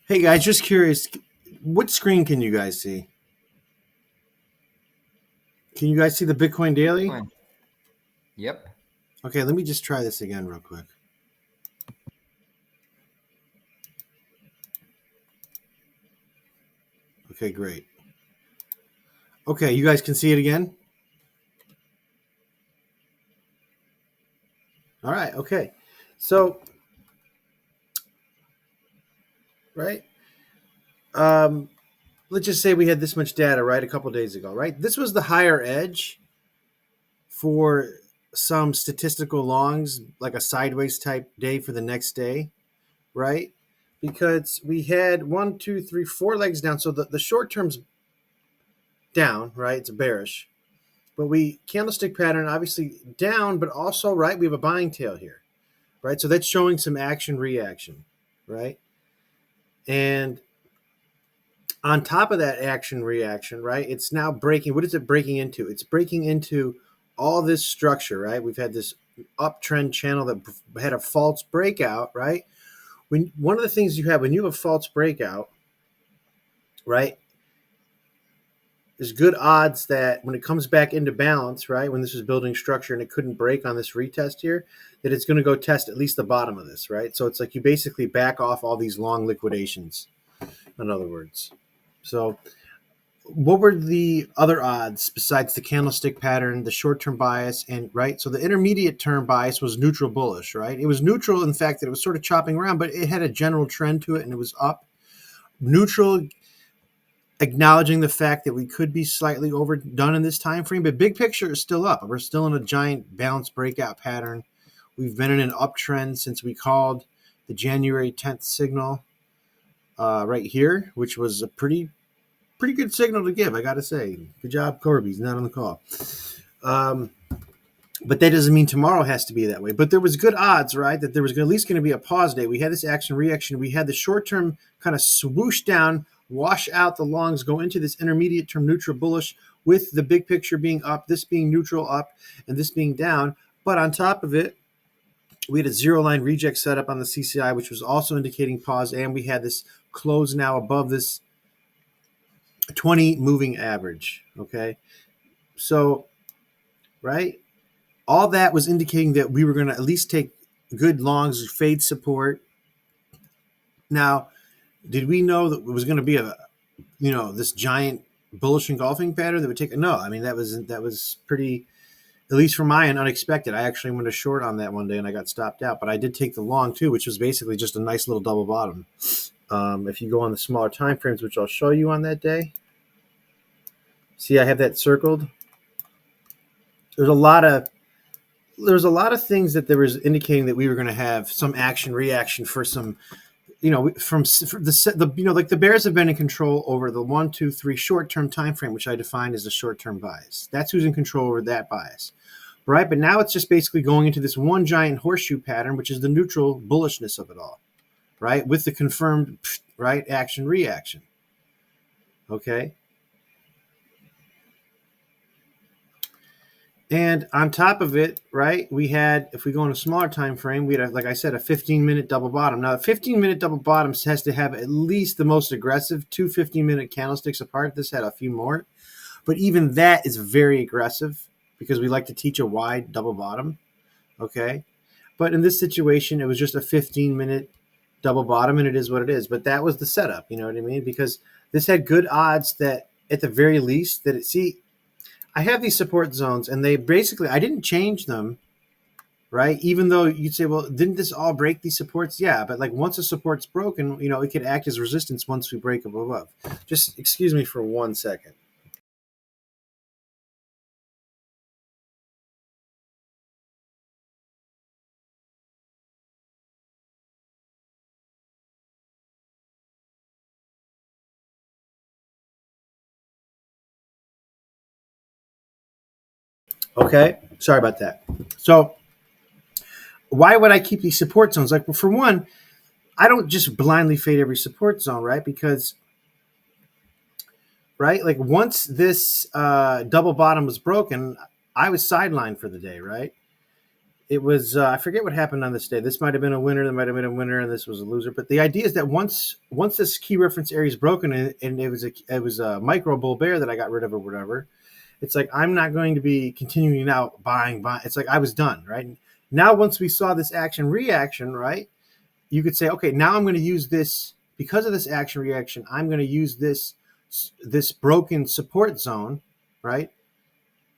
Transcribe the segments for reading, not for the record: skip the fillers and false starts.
Hey guys, just curious, what screen can you guys see? Can you guys see the Bitcoin Daily? Fine. Yep. Okay, let me just try this again real quick. Okay, great. Okay, you guys can see it again? All right, okay. So, right? Um, let's just say we had this much data, right, a couple days ago, right? This was the higher edge for some statistical longs, like a sideways type day for the next day, right? Because we had one, two, three, four legs down. So the short term's down, right? It's bearish. But we candlestick pattern obviously down, but also right. We have a buying tail here, right? So that's showing some action reaction, right? And on top of that action reaction, right? It's now breaking. What is it breaking into? It's breaking into all this structure, right? We've had this uptrend channel that had a false breakout, right? When one of the things you have when you have a false breakout, right? There's good odds that when it comes back into balance, right, when this is building structure and it couldn't break on this retest here, that it's going to go test at least the bottom of this, right? So it's like you basically back off all these long liquidations, in other words. So what were the other odds besides the candlestick pattern, the short-term bias, and right? So the intermediate term bias was neutral bullish, right? It was neutral in the fact that it was sort of chopping around, but it had a general trend to it and it was up. Neutral acknowledging the fact that we could be slightly overdone in this time frame, but big picture is still up. We're still in a giant bounce breakout pattern. We've been in an uptrend since we called the January 10th signal right here, which was a pretty good signal to give, I got to say. Good job, Corby. He's not on the call. Um, but that doesn't mean tomorrow has to be that way. But there was good odds, right, that there was at least going to be a pause day. We had this action reaction. We had the short term kind of swoosh down, wash out the longs, go into this intermediate term neutral bullish with the big picture being up, this being neutral up, and this being down. But on top of it, we had a zero line reject setup on the CCI, which was also indicating pause, and we had this close now above this 20 moving average. Okay. So, right, all that was indicating that we were going to at least take good longs, fade support. Now, did we know that it was going to be this giant bullish engulfing pattern that would take? No, I mean that was pretty, at least for my end, unexpected. I actually went a short on that one day and I got stopped out, but I did take the long too, which was basically just a nice little double bottom. If you go on the smaller time frames, which I'll show you on that day, see I have that circled. There's a lot of things that there was indicating that we were going to have some action reaction for some, from the like the bears have been in control over the 1 2 3 short-term time frame, which I define as a short-term bias. That's who's in control over that bias, right? But now it's just basically going into this one giant horseshoe pattern, which is the neutral bullishness of it all, right, with the confirmed right action reaction. Okay. And on top of it, right, we had, if we go on a smaller time frame, we had, like I said, a 15-minute double bottom. Now, a 15-minute double bottom has to have at least the most aggressive two 15-minute candlesticks apart. This had a few more. But even that is very aggressive because we like to teach a wide double bottom. Okay. But in this situation, it was just a 15-minute double bottom, and it is what it is. But that was the setup, you know what I mean? Because this had good odds that at the very least that I have these support zones, and they basically, I didn't change them, right? Even though you'd say, well, didn't this all break these supports? Yeah, but like once a support's broken, it could act as resistance once we break above. Just excuse me for 1 second. Okay, sorry about that. So why would I keep these support zones? Like, well, for one, I don't just blindly fade every support zone, right? Because right, like once this double bottom was broken, I was sidelined for the day, right? It was I forget what happened on this day. This might have been a winner, that might have been a winner, and this was a loser. But the idea is that once this key reference area is broken, and it was a micro bull bear that I got rid of or whatever. It's like I'm not going to be continuing now buying. It's like I was done, right? Now once we saw this action reaction, right? You could say, okay, now I'm going to use this because of this action reaction. I'm going to use this broken support zone, right?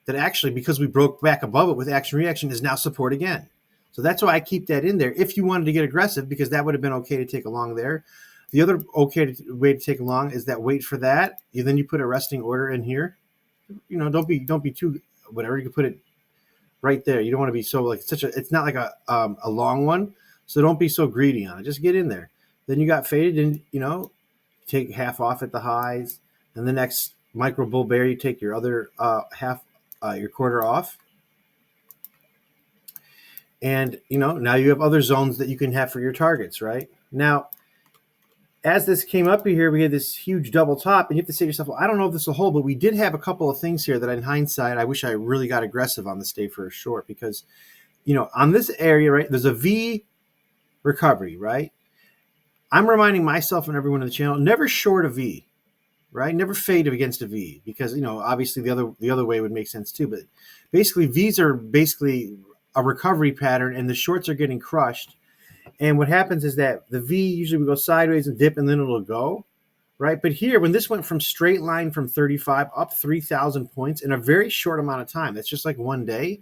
That actually, because we broke back above it with action reaction, is now support again. So that's why I keep that in there. If you wanted to get aggressive, because that would have been okay to take along there. The other way to take along is that wait for that. Then you put a resting order in here. Don't be too whatever. You can put it right there. You don't want to be so like such a. It's not like a long one, so don't be so greedy on it. Just get in there. Then you got faded, and take half off at the highs. And the next micro bull bear, you take your other half. Your quarter off. And, now you have other zones that you can have for your targets, right? Now, as this came up here, we had this huge double top, and you have to say to yourself, well, I don't know if this will hold, but we did have a couple of things here that in hindsight, I wish I really got aggressive on this day for a short because, on this area, right, there's a V recovery, right? I'm reminding myself and everyone on the channel, never short a V. Right? Never fade against a V because, obviously the other way would make sense too. But basically V's are basically a recovery pattern and the shorts are getting crushed. And what happens is that the V usually will go sideways and dip and then it'll go, right? But here, when this went from straight line from 35 up 3,000 points in a very short amount of time, that's just like one day,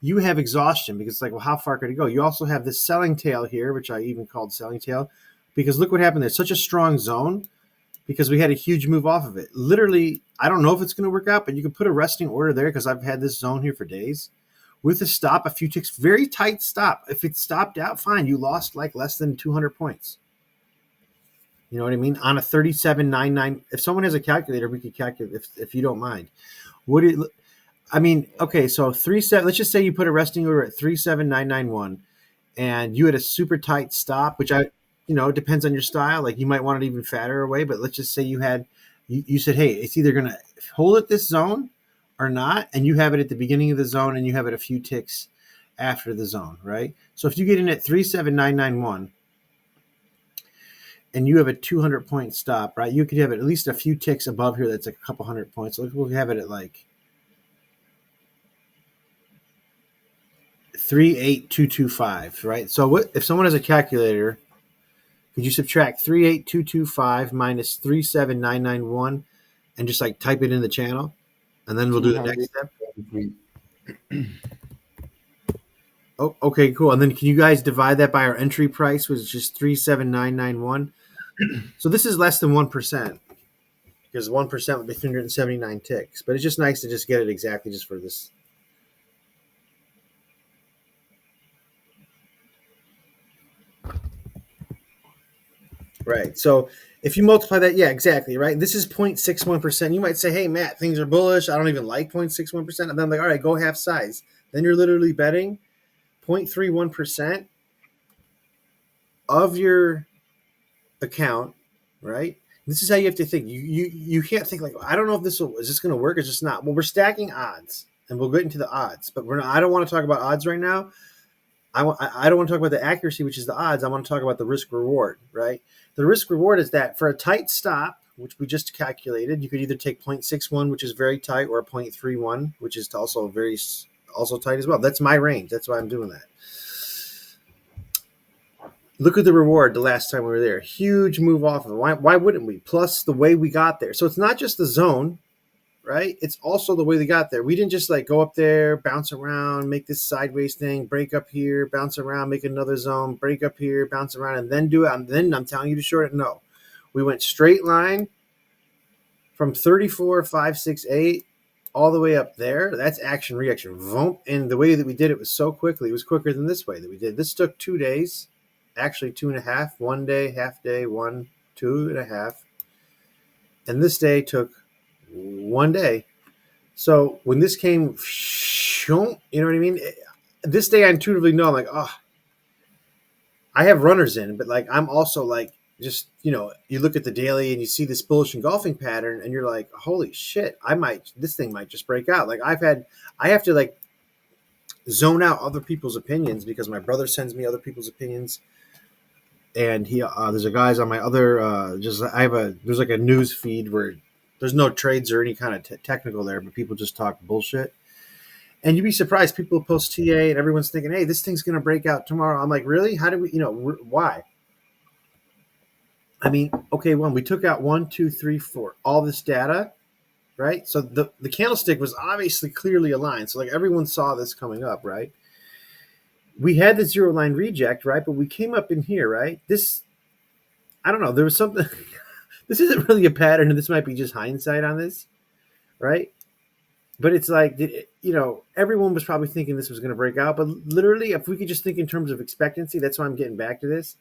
you have exhaustion because it's like, well, how far could it go? You also have this selling tail here, which I even called selling tail because look what happened. There's such a strong zone. Because we had a huge move off of it. Literally, I don't know if it's going to work out, but you can put a resting order there because I've had this zone here for days. With a stop, a few ticks, very tight stop. If it stopped out, fine. You lost like less than 200 points. You know what I mean? On a 37.99. If someone has a calculator, we could calculate if you don't mind. Okay, so 37. Let's just say you put a resting order at 37991 and you had a super tight stop, which it depends on your style. Like you might want it even fatter away, but let's just say you said, hey, it's either going to hold at this zone or not. And you have it at the beginning of the zone and you have it a few ticks after the zone, right? So if you get in at 37991 and you have a 200 point stop, right? You could have it at least a few ticks above here. That's like a couple hundred points. So we'll have it at like 38225, right? So what if someone has a calculator? Could you subtract 38225 minus 37991 and just like type it in the channel? And then we'll do the next step. Oh, okay, cool. And then can you guys divide that by our entry price, which is just 37991? So this is less than 1% because 1% would be 379 ticks. But it's just nice to just get it exactly just for this. Right. So if you multiply that, yeah, exactly, right? This is 0.61%. You might say, hey, Matt, things are bullish. I don't even like 0.61%. And then I'm like, all right, go half size. Then you're literally betting 0.31% of your account, right? This is how you have to think. You can't think like, I don't know if is this going to work or just not. Well, we're stacking odds, and we'll get into the odds. But I don't want to talk about odds right now. I don't want to talk about the accuracy, which is the odds. I want to talk about the risk reward, right? The risk reward is that for a tight stop, which we just calculated, you could either take 0.61, which is very tight, or 0.31, which is also tight as well. That's my range. That's why I'm doing that. Look at the reward the last time we were there. Huge move off of it. Why wouldn't we? Plus the way we got there. So it's not just the zone, right? It's also the way they got there. We didn't just like go up there, bounce around, make this sideways thing, break up here, bounce around, make another zone, break up here, bounce around, and then do it. And then I'm telling you to short it. No. We went straight line from 34,568 all the way up there. That's action reaction. Vroom. And the way that we did it was so quickly. It was quicker than this way that we did. This took 2 days, actually 2.5, 1 day, half day, 1, 2.5. And this day took 1 day. So when this came, you know what I mean? This day I intuitively know, I'm like, oh, I have runners in, but like I'm also like, just, you look at the daily and you see this bullish engulfing pattern and you're like, holy shit, this thing might just break out. Like I have to like zone out other people's opinions because my brother sends me other people's opinions, and there's a guys on my other there's like a news feed where there's no trades or any kind of technical there, but people just talk bullshit. And you'd be surprised, people post TA and everyone's thinking, hey, this thing's going to break out tomorrow. I'm like, really? How do we, why? I mean, okay, we took out 1, 2, 3, 4, all this data, right? So the candlestick was obviously clearly aligned. So like everyone saw this coming up, right? We had the zero line reject, right? But we came up in here, right? This, I don't know, there was something, this isn't really a pattern, and this might be just hindsight on this, right? But it's like, everyone was probably thinking this was going to break out. But literally, if we could just think in terms of expectancy, that's why I'm getting back to this.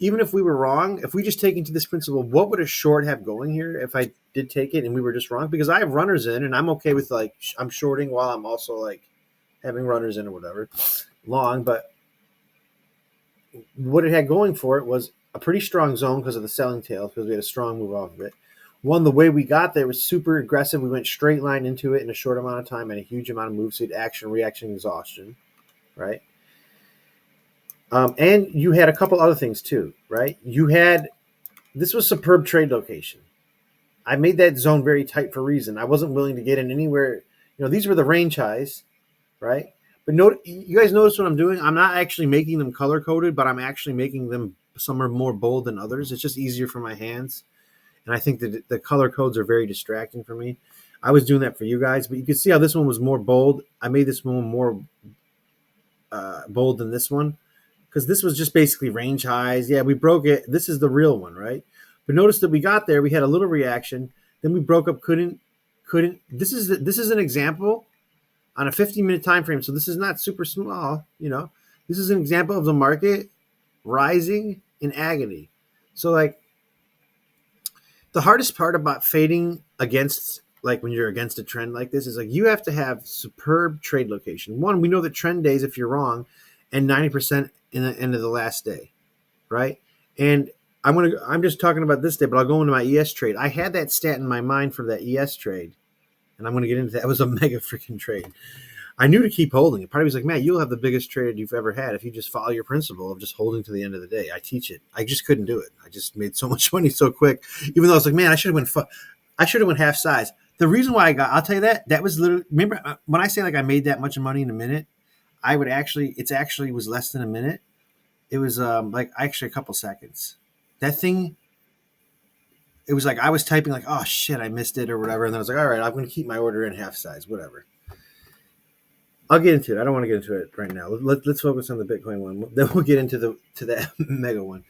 Even if we were wrong, if we just take into this principle, what would a short have going here if I did take it and we were just wrong? Because I have runners in, and I'm okay with like I'm shorting while I'm also like having runners in or whatever long. But what it had going for it was a pretty strong zone because of the selling tail, because we had a strong move off of it. One, the way we got there was super aggressive. We went straight line into it in a short amount of time and a huge amount of moves. So you had action, reaction, exhaustion, right? And you had a couple other things too, right? This was superb trade location. I made that zone very tight for a reason. I wasn't willing to get in anywhere. These were the range highs, right? But you guys notice what I'm doing? I'm not actually making them color coded, but I'm actually making them, some are more bold than others. It's just easier for my hands. And I think that the color codes are very distracting for me. I was doing that for you guys, but you can see how this one was more bold. I made this one more bold than this one because this was just basically range highs. Yeah, we broke it. This is the real one, right? But notice that we got there. We had a little reaction. Then we broke up. Couldn't. This is an example on a 15-minute time frame. So this is not super small. This is an example of the market rising in agony. So like, the hardest part about fading against, like when you're against a trend like this, is like you have to have superb trade location. One, we know that trend days, if you're wrong, and 90% in the end of the last day, right? And I'm just talking about this day, but I'll go into my ES trade. I had that stat in my mind for that ES trade, and I'm going to get into that. It was a mega freaking trade. I knew to keep holding it. Part of me was like, man, you'll have the biggest trade you've ever had if you just follow your principle of just holding to the end of the day. I teach it. I just couldn't do it. I just made so much money so quick. Even though I was like, man, I should have went half size. The reason why I'll tell you that was literally, remember when I say like I made that much money in a minute, it's actually was less than a minute. It was like actually a couple seconds. That thing, it was like I was typing like, oh shit, I missed it or whatever. And then I was like, all right, I'm going to keep my order in half size, whatever. I'll get into it. I don't want to get into it right now. Let's focus on the Bitcoin one. Then we'll get into that mega one.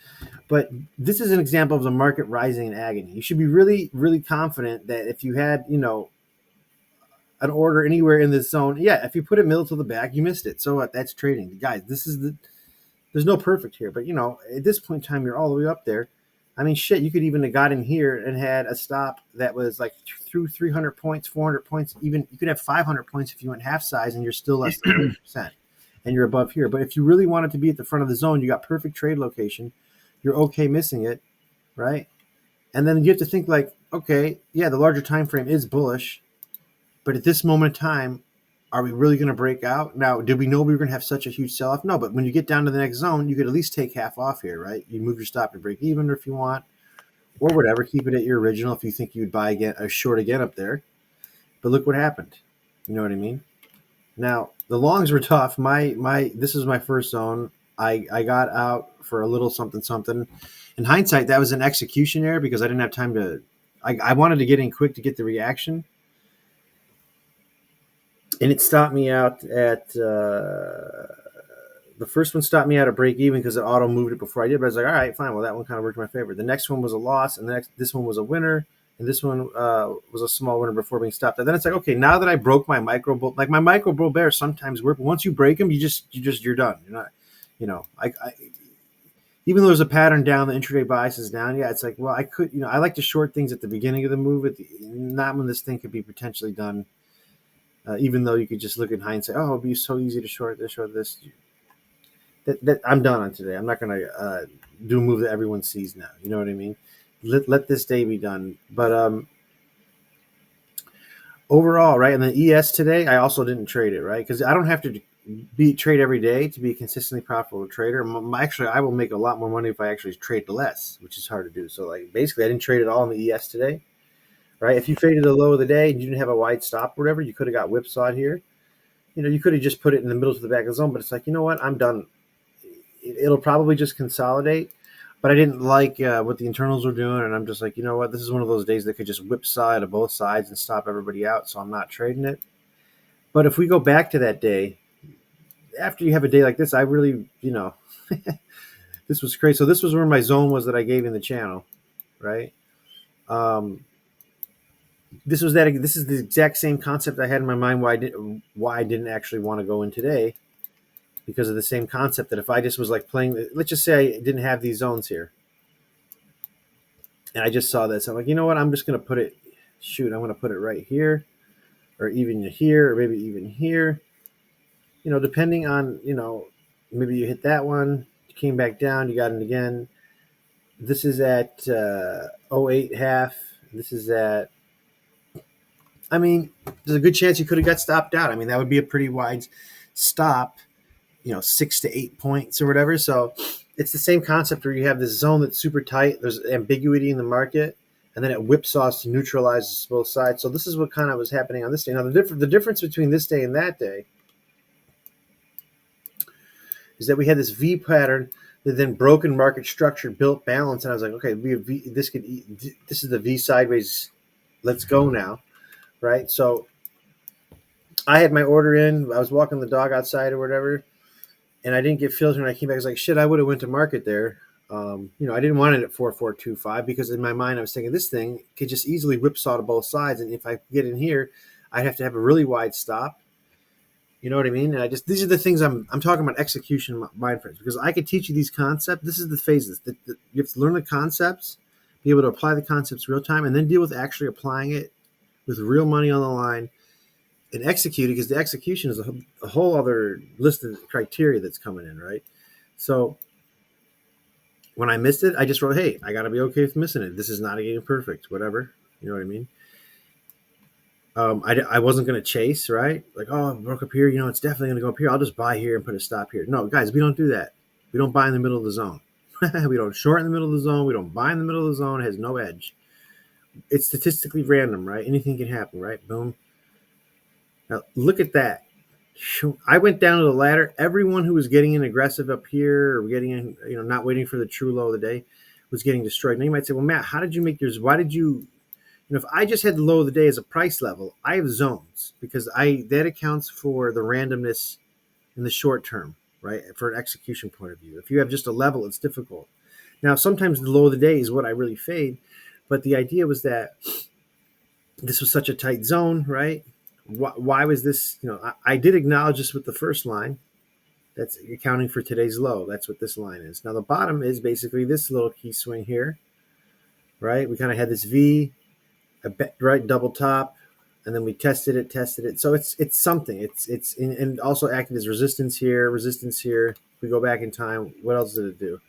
But this is an example of the market rising in agony. You should be really, really confident that if you had, an order anywhere in this zone, yeah, if you put it middle to the back, you missed it. So what? That's trading. Guys, there's no perfect here. But, at this point in time, you're all the way up there. I mean, shit, you could even have got in here and had a stop that was like through 300 points, 400 points. Even you could have 500 points if you went half size and you're still less than 30% and you're above here. But if you really wanted to be at the front of the zone, you got perfect trade location. You're okay missing it, right? And then you have to think like, okay, yeah, the larger time frame is bullish, but at this moment in time, are we really going to break out? Now, did we know we were going to have such a huge sell-off? No, but when you get down to the next zone, you could at least take half off here, right? You move your stop to break even, or if you want, or whatever, keep it at your original if you think you'd buy again a short again up there. But look what happened. You know what I mean? Now, the longs were tough. This was my first zone. I got out for a little something. In hindsight, that was an execution error because I didn't have time to I wanted to get in quick to get the reaction. And it stopped me out at the first one stopped me out at break even because it auto moved it before I did. But I was like, all right, fine. Well, that one kind of worked in my favor. The next one was a loss, and this one was a winner, and this one was a small winner before being stopped. And then it's like, okay, now that I broke my micro bull, like my micro bull bear sometimes work, but once you break them, you're done. You're not, I even though there's a pattern down, the intraday bias is down. Yeah, it's like, well, I could, I like to short things at the beginning of the move, not when this thing could be potentially done. Even though you could just look in hindsight, oh, it'd be so easy to short this. That I'm done on today. I'm not going to do a move that everyone sees now. You know what I mean? Let this day be done. But overall, right, and the ES today, I also didn't trade it, right? Because I don't have to trade every day to be a consistently profitable trader. Actually, I will make a lot more money if I actually trade less, which is hard to do. So like basically, I didn't trade at all in the ES today, right? If you traded the low of the day and you didn't have a wide stop or whatever, you could have got whipsawed here. You could have just put it in the middle to the back of the zone, but it's like, you know what? I'm done. It'll probably just consolidate. But I didn't like what the internals were doing, and I'm just like, you know what? This is one of those days that could just whipsaw out of both sides and stop everybody out, so I'm not trading it. But if we go back to that day, after you have a day like this, I really, this was crazy. So this was where my zone was that I gave in the channel, right? This is the exact same concept I had in my mind why I didn't actually want to go in today, because of the same concept that if I just was like playing, let's just say I didn't have these zones here, and I just saw this, I'm like, you know what? I'm just going to put it. I'm going to put it right here, or even here, or maybe even here. Depending on, maybe you hit that one, you came back down, you got it again. This is at 08 half. This is at, there's a good chance you could have got stopped out. That would be a pretty wide stop, 6 to 8 points or whatever. So it's the same concept where you have this zone that's super tight. There's ambiguity in the market, and then it whipsaws to neutralize both sides. So this is what kind of was happening on this day. Now, the difference between this day and that day is that we had this V pattern that then broken market structure, built balance, and I was like, okay, this is the V sideways. Let's go now, right? So I had my order in. I was walking the dog outside or whatever, and I didn't get filled. And I came back. I was like, shit, I would have went to market there. I didn't want it at 4425 because in my mind I was thinking this thing could just easily whipsaw to both sides, and if I get in here, I'd have to have a really wide stop. You know what I mean? And these are the things I'm talking about, execution mind frames, because I could teach you these concepts. This is the phases that you have to learn the concepts, be able to apply the concepts real time, and then deal with actually applying it with real money on the line and execute it, because the execution is a whole other list of criteria that's coming in, right? So when I missed it, I just wrote, hey, I got to be okay with missing it. This is not a game perfect, whatever. You know what I mean? I wasn't going to chase, right? Like, oh, it broke up here. It's definitely going to go up here. I'll just buy here and put a stop here. No, guys, we don't do that. We don't buy in the middle of the zone. We don't short in the middle of the zone. We don't buy in the middle of the zone. It has no edge. It's statistically random, right? Anything can happen, right? Boom. Now, look at that. I went down to the ladder. Everyone who was getting in aggressive up here or getting in, not waiting for the true low of the day was getting destroyed. Now, you might say, well, Matt, how did you make yours? Why did you... if I just had the low of the day as a price level, I have zones because that accounts for the randomness in the short term, right? For an execution point of view. If you have just a level, it's difficult. Now, sometimes the low of the day is what I really fade, but the idea was that this was such a tight zone, right? Why was this? I did acknowledge this with the first line. That's accounting for today's low. That's what this line is. Now, the bottom is basically this little key swing here, right? We kind of had this V, right double top, and then we tested it. So it's something. And also acted as resistance here. If we go back in time, what else did it do?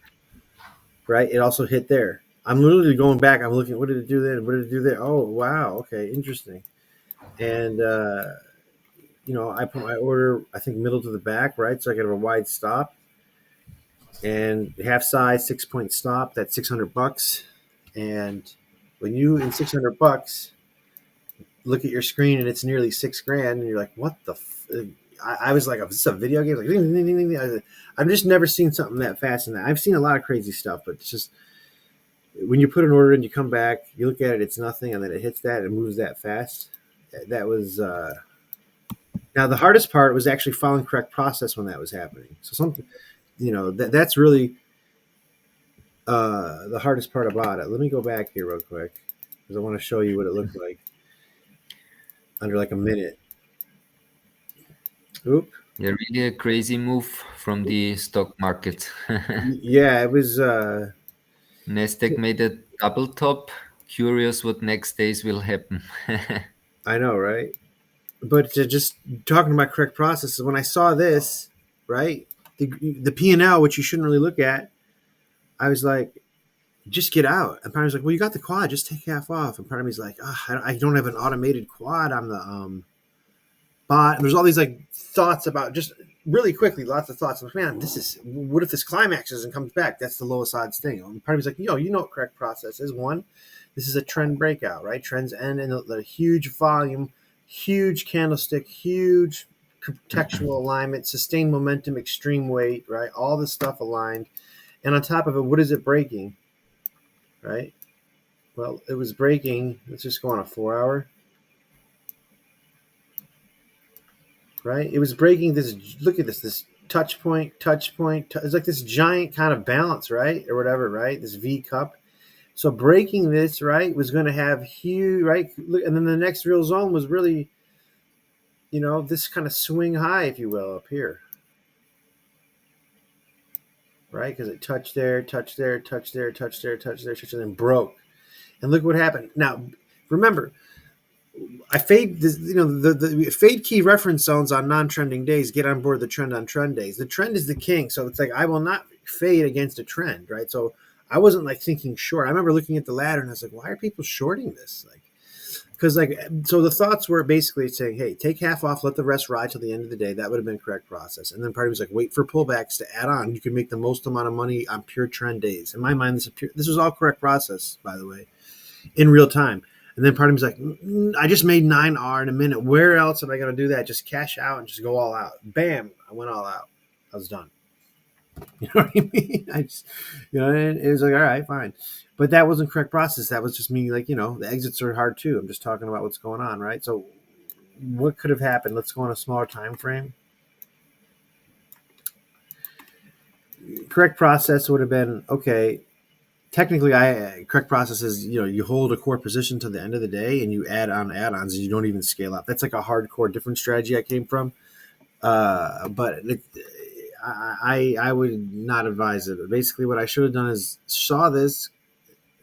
Right, it also hit there. I'm literally going back. I'm looking. What did it do then? What did it do there? Oh wow, okay, interesting. And I put my order, I think, middle to the back, right? So I get a wide stop and half size 6-point stop. That's $600. And when you in $600 look at your screen and it's nearly $6,000, and you're like, what the? I was like, is this a video game? Like, ding, ding, ding, ding. I've just never seen something that fast in that. I've seen a lot of crazy stuff, but it's just when you put an order in, you come back, you look at it, it's nothing, and then it hits that and moves that fast. That was now the hardest part was actually following correct process when that was happening. So something, that's really the hardest part about it. Let me go back here real quick because I want to show you what it looked like under like a minute. Oop. Yeah, really a crazy move from the stock market. Yeah, it was. Nasdaq made a double top. Curious what next days will happen. I know, right? But just talking about correct processes, when I saw this, right, the P&L, which you shouldn't really look at, I was like, just get out. And part of me was like, well, you got the quad, just take half off. And part of me is like, I don't have an automated quad on the bot. And there's all these like thoughts about just really quickly, lots of thoughts. I'm like, man, what if this climaxes and comes back? That's the lowest odds thing. And part of me's like, you know what correct process is. One, this is a trend breakout, right? Trends end in the huge volume, huge candlestick, huge contextual alignment, sustained momentum, extreme weight, right? All this stuff aligned. And on top of it, what is it breaking, right? Well, it was breaking. Let's just go on a 4-hour. Right? It was breaking this. Look at this touch point. It's like this giant kind of balance, right, or whatever, right? This V cup. So breaking this, right, was going to have huge, right, and then the next real zone was really, this kind of swing high, if you will, up here, right? Because it touched there, and then broke. And look what happened. Now, remember, I fade this, the fade key reference zones on non-trending days get on board the trend on trend days. The trend is the king, so it's like I will not fade against a trend, right? So I wasn't like thinking short. I remember looking at the ladder and I was like, why are people shorting this? Like, because so the thoughts were basically saying, hey, take half off, let the rest ride till the end of the day. That would have been correct process. And then part of me was like, wait for pullbacks to add on. You can make the most amount of money on pure trend days. In my mind, this was all correct process, by the way, in real time. And then part of me was like, I just made 9R in a minute. Where else am I going to do that? Just cash out and just go all out. Bam. I went all out. I was done. You know what I mean? It was like, all right, fine. But that wasn't correct process. That was just me like, the exits are hard too. I'm just talking about what's going on, right? So what could have happened? Let's go on a smaller time frame. Correct process would have been, okay, technically, correct process is, you hold a core position to the end of the day and you add on add-ons and you don't even scale up. That's like a hardcore different strategy I came from. But I would not advise it. But basically, what I should have done is saw this,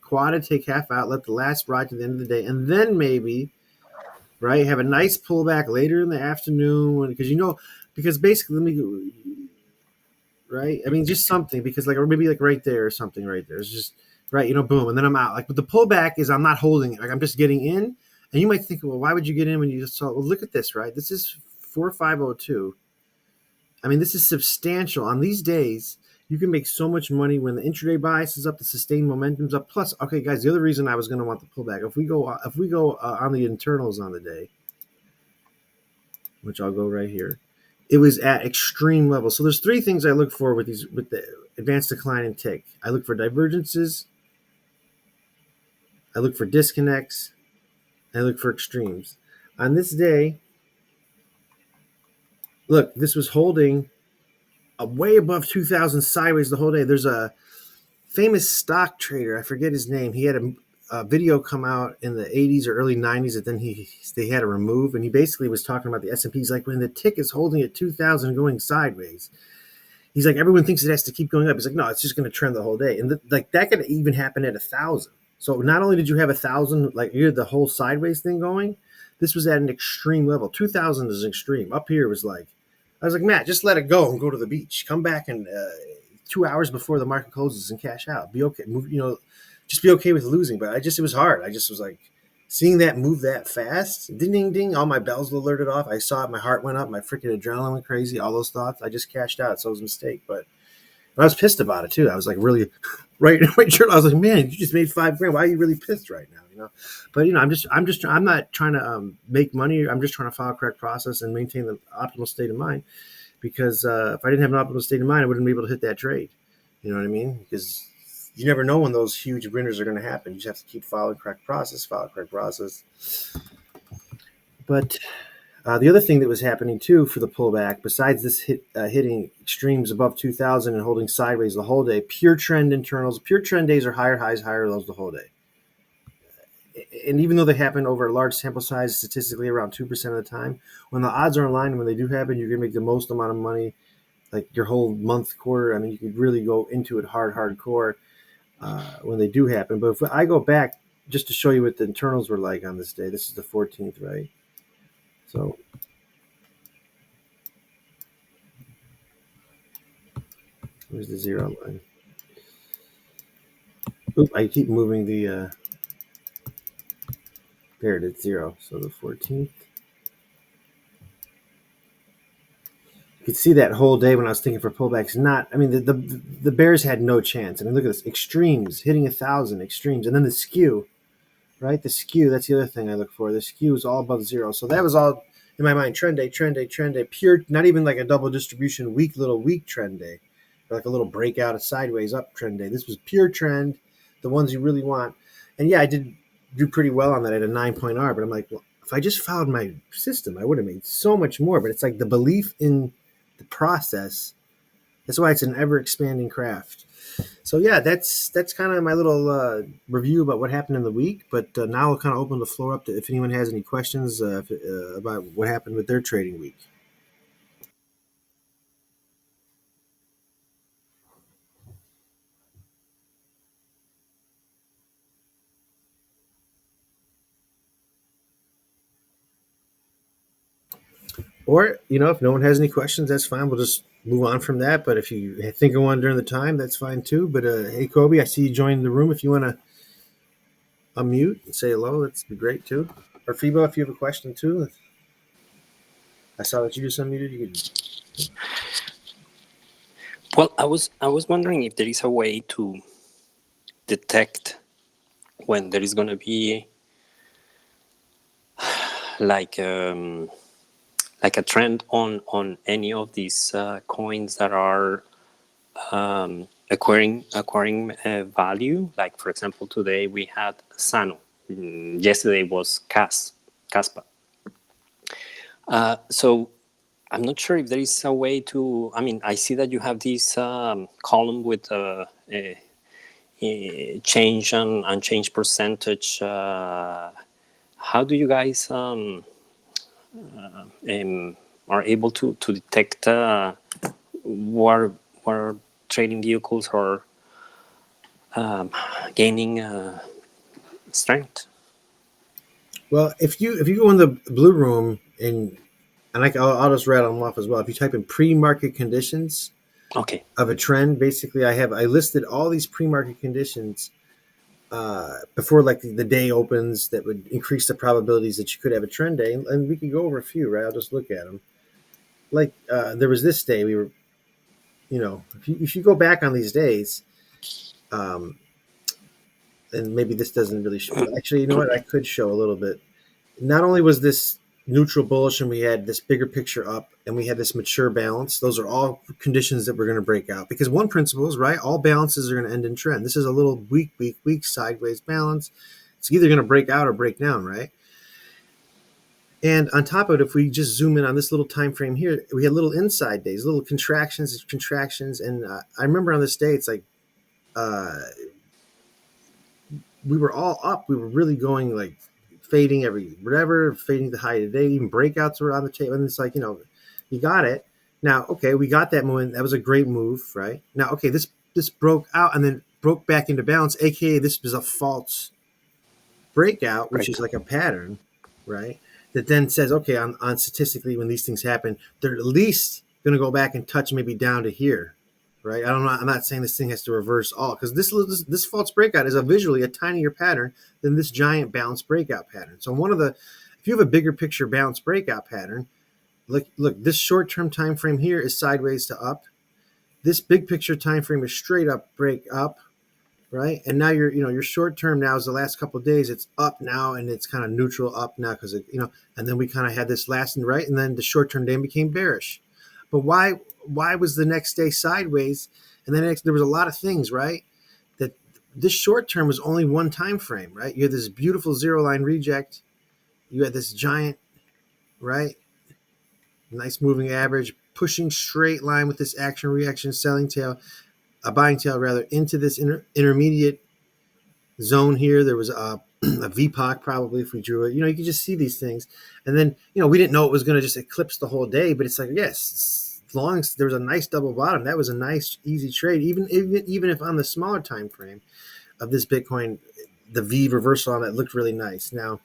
quadded, take half out, let the last ride to the end of the day, and then maybe, right, have a nice pullback later in the afternoon because basically, let me, right? I mean, just something because or maybe right there or something right there. It's just right, boom, and then I'm out. But the pullback is I'm not holding it. Like I'm just getting in, and you might think, well, why would you get in when you just saw? Well, look at this, right? This is 4502. I mean, this is substantial. On these days, you can make so much money when the intraday bias is up, the sustained momentum's up. Plus, okay, guys, the other reason I was going to want the pullback, if we go on the internals on the day, which I'll go right here, it was at extreme levels. So there's three things I look for with the advanced decline and tick. I look for divergences, I look for disconnects, and I look for extremes. On this day, look, this was holding way above 2,000 sideways the whole day. There's a famous stock trader, I forget his name. He had a video come out in the 80s or early 90s that then they had to remove, and he basically was talking about the S&P. He's like, when the tick is holding at 2,000 going sideways, he's like, everyone thinks it has to keep going up. He's like, no, it's just going to trend the whole day. And that could even happen at 1,000. So not only did you have 1,000, you had the whole sideways thing going, this was at an extreme level. 2,000 is extreme. Up here was I was like, Matt, just let it go and go to the beach. Come back in 2 hours before the market closes and cash out. Be okay. Just be okay with losing. But it was hard. I just was like, seeing that move that fast, ding, ding, ding, all my bells alerted off. I saw it. My heart went up. My freaking adrenaline went crazy. All those thoughts. I just cashed out. So it was a mistake. But I was pissed about it too. I was like really right. I was like, man, you just made $5,000. Why are you really pissed right now? But I'm not trying to make money. I'm just trying to follow correct process and maintain the optimal state of mind. Because if I didn't have an optimal state of mind, I wouldn't be able to hit that trade. You know what I mean? Because you never know when those huge winners are going to happen. You just have to keep following correct process. But the other thing that was happening too for the pullback, besides this hitting extremes above 2,000 and holding sideways the whole day, pure trend internals, pure trend days are higher highs, higher lows the whole day. And even though they happen over a large sample size, statistically around 2% of the time, when the odds are aligned, when they do happen, you're going to make the most amount of money, like your whole month, quarter. I mean, you could really go into it hardcore when they do happen. But if I go back just to show you what the internals were like on this day, this is the 14th, right? So where's the zero line? Oop, I keep moving the... there it is, 0. So the 14th. You could see that whole day when I was thinking for pullbacks. Not, I mean, the Bears had no chance. I mean, look at this extremes hitting 1,000 extremes, and then the skew, right? The skew. That's the other thing I look for. The skew is all above zero. So that was all in my mind. Trend day, trend day, trend day. Pure, not even like a double distribution weak trend day, or like a little breakout, a sideways up trend day. This was pure trend, the ones you really want. And yeah, I did do pretty well on that at a 9-point R. But I'm like, well, if I just followed my system, I would have made so much more. But it's like the belief in the process. That's why it's an ever expanding craft. So yeah, that's kind of my little review about what happened in the week. But now I'll kind of open the floor up to if anyone has any questions about what happened with their trading week. Or if no one has any questions, that's fine. We'll just move on from that. But if you think of one during the time, that's fine too. But hey, Kobe, I see you joined the room. If you want to unmute and say hello, that'd be great too. Or Fibo, if you have a question too. I saw that you just unmuted. You could. Well, I was wondering if there is a way to detect when there is going to be like a trend on any of these coins that are acquiring value. Like, for example, today we had Sano. Yesterday was Caspa. So I'm not sure if there is a way to. I mean, I see that you have this column with a change and unchanged percentage. How do you guys are able to detect what trading vehicles are gaining strength? Well, if you go in the blue room and I'll just rattle them off as well. If you type in pre-market conditions Okay. of a trend, basically I listed all these pre-market conditions before like the day opens that would increase the probabilities that you could have a trend day, and we could go over a few, right? I'll just look at them. Like there was this day we were, if you go back on these days, and maybe this doesn't really show. Actually, you know what? I could show a little bit. Not only was this neutral bullish and we had this bigger picture up and we had this mature balance, those are all conditions that we're going to break out, because one principle is, right, all balances are going to end in trend. This is a little weak sideways balance. It's either going to break out or break down, right? And on top of it, if we just zoom in on this little time frame here, we had little inside days, little contractions, and I remember on this day, it's like we were all up. We were really going like fading fading the high today. Even breakouts were on the table, and it's like, you got it. Now, okay, we got that moment. That was a great move, right? Now, okay, this broke out and then broke back into balance, aka this was a false breakout, which is like a pattern, right? That then says, okay, on statistically, when these things happen, they're at least going to go back and touch maybe down to here, right? I'm not saying this thing has to reverse all, because this false breakout is visually a tinier pattern than this giant bounce breakout pattern. So if you have a bigger picture bounce breakout pattern, look, this short-term time frame here is sideways to up. This big picture time frame is straight up break up, right? And now your short term now is the last couple of days, it's up now and it's kind of neutral up now because and then we kind of had this last and right, and then the short term day became bearish. But why was the next day sideways? And then there was a lot of things, right? That this short term was only one time frame, right? You had this beautiful zero line reject, you had this giant, right, nice moving average pushing straight line with this action reaction selling tail, a buying tail rather, into this intermediate zone here. There was a VPOC probably if we drew it. You could just see these things. And then, we didn't know it was going to just eclipse the whole day, but it's like, yes, as long as there was a nice double bottom, that was a nice, easy trade. Even if on the smaller time frame of this Bitcoin, the V reversal on that looked really nice. Now,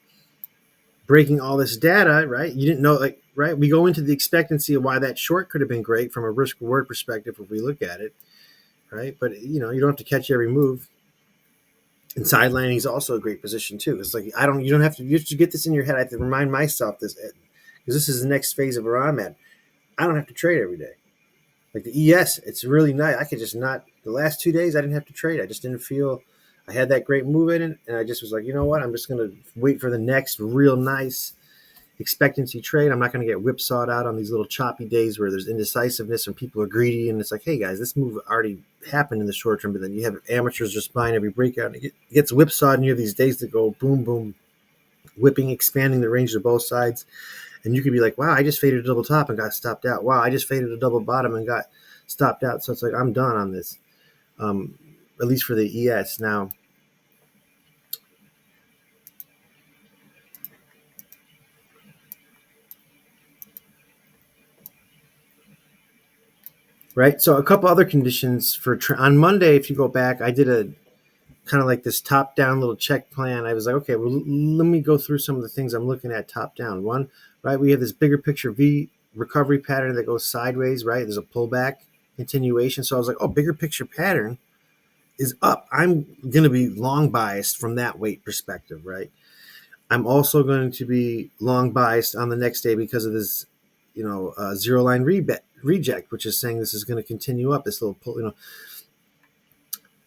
breaking all this data, right? You didn't know, right? We go into the expectancy of why that short could have been great from a risk reward perspective if we look at it. Right, but you don't have to catch every move. And sidelining is also a great position too. It's like you have to get this in your head. I have to remind myself this, because this is the next phase of where I'm at. I don't have to trade every day. Like the ES, it's really nice. I could just not. The last 2 days, I didn't have to trade. I just didn't feel I had that great move in it, and I just was like, you know what? I'm just gonna wait for the next real nice expectancy trade. I'm not gonna get whipsawed out on these little choppy days where there's indecisiveness and people are greedy, and it's like, hey guys, this move already happened in the short term, but then you have amateurs just buying every breakout, and it gets whipsawed, and you have these days that go boom, boom, whipping, expanding the range of both sides. And you could be like, wow, I just faded a double top and got stopped out. Wow, I just faded a double bottom and got stopped out. So it's like, I'm done on this, at least for the ES. Now, right? So a couple other conditions for on Monday, if you go back, I did a kind of like this top-down little check plan. I was like, okay, well, let me go through some of the things I'm looking at top-down. One, right, we have this bigger picture V recovery pattern that goes sideways, right? There's a pullback continuation. So I was like, oh, bigger picture pattern is up. I'm going to be long biased from that weight perspective, right? I'm also going to be long biased on the next day because of this, zero line reject, which is saying this is going to continue up. This little pull,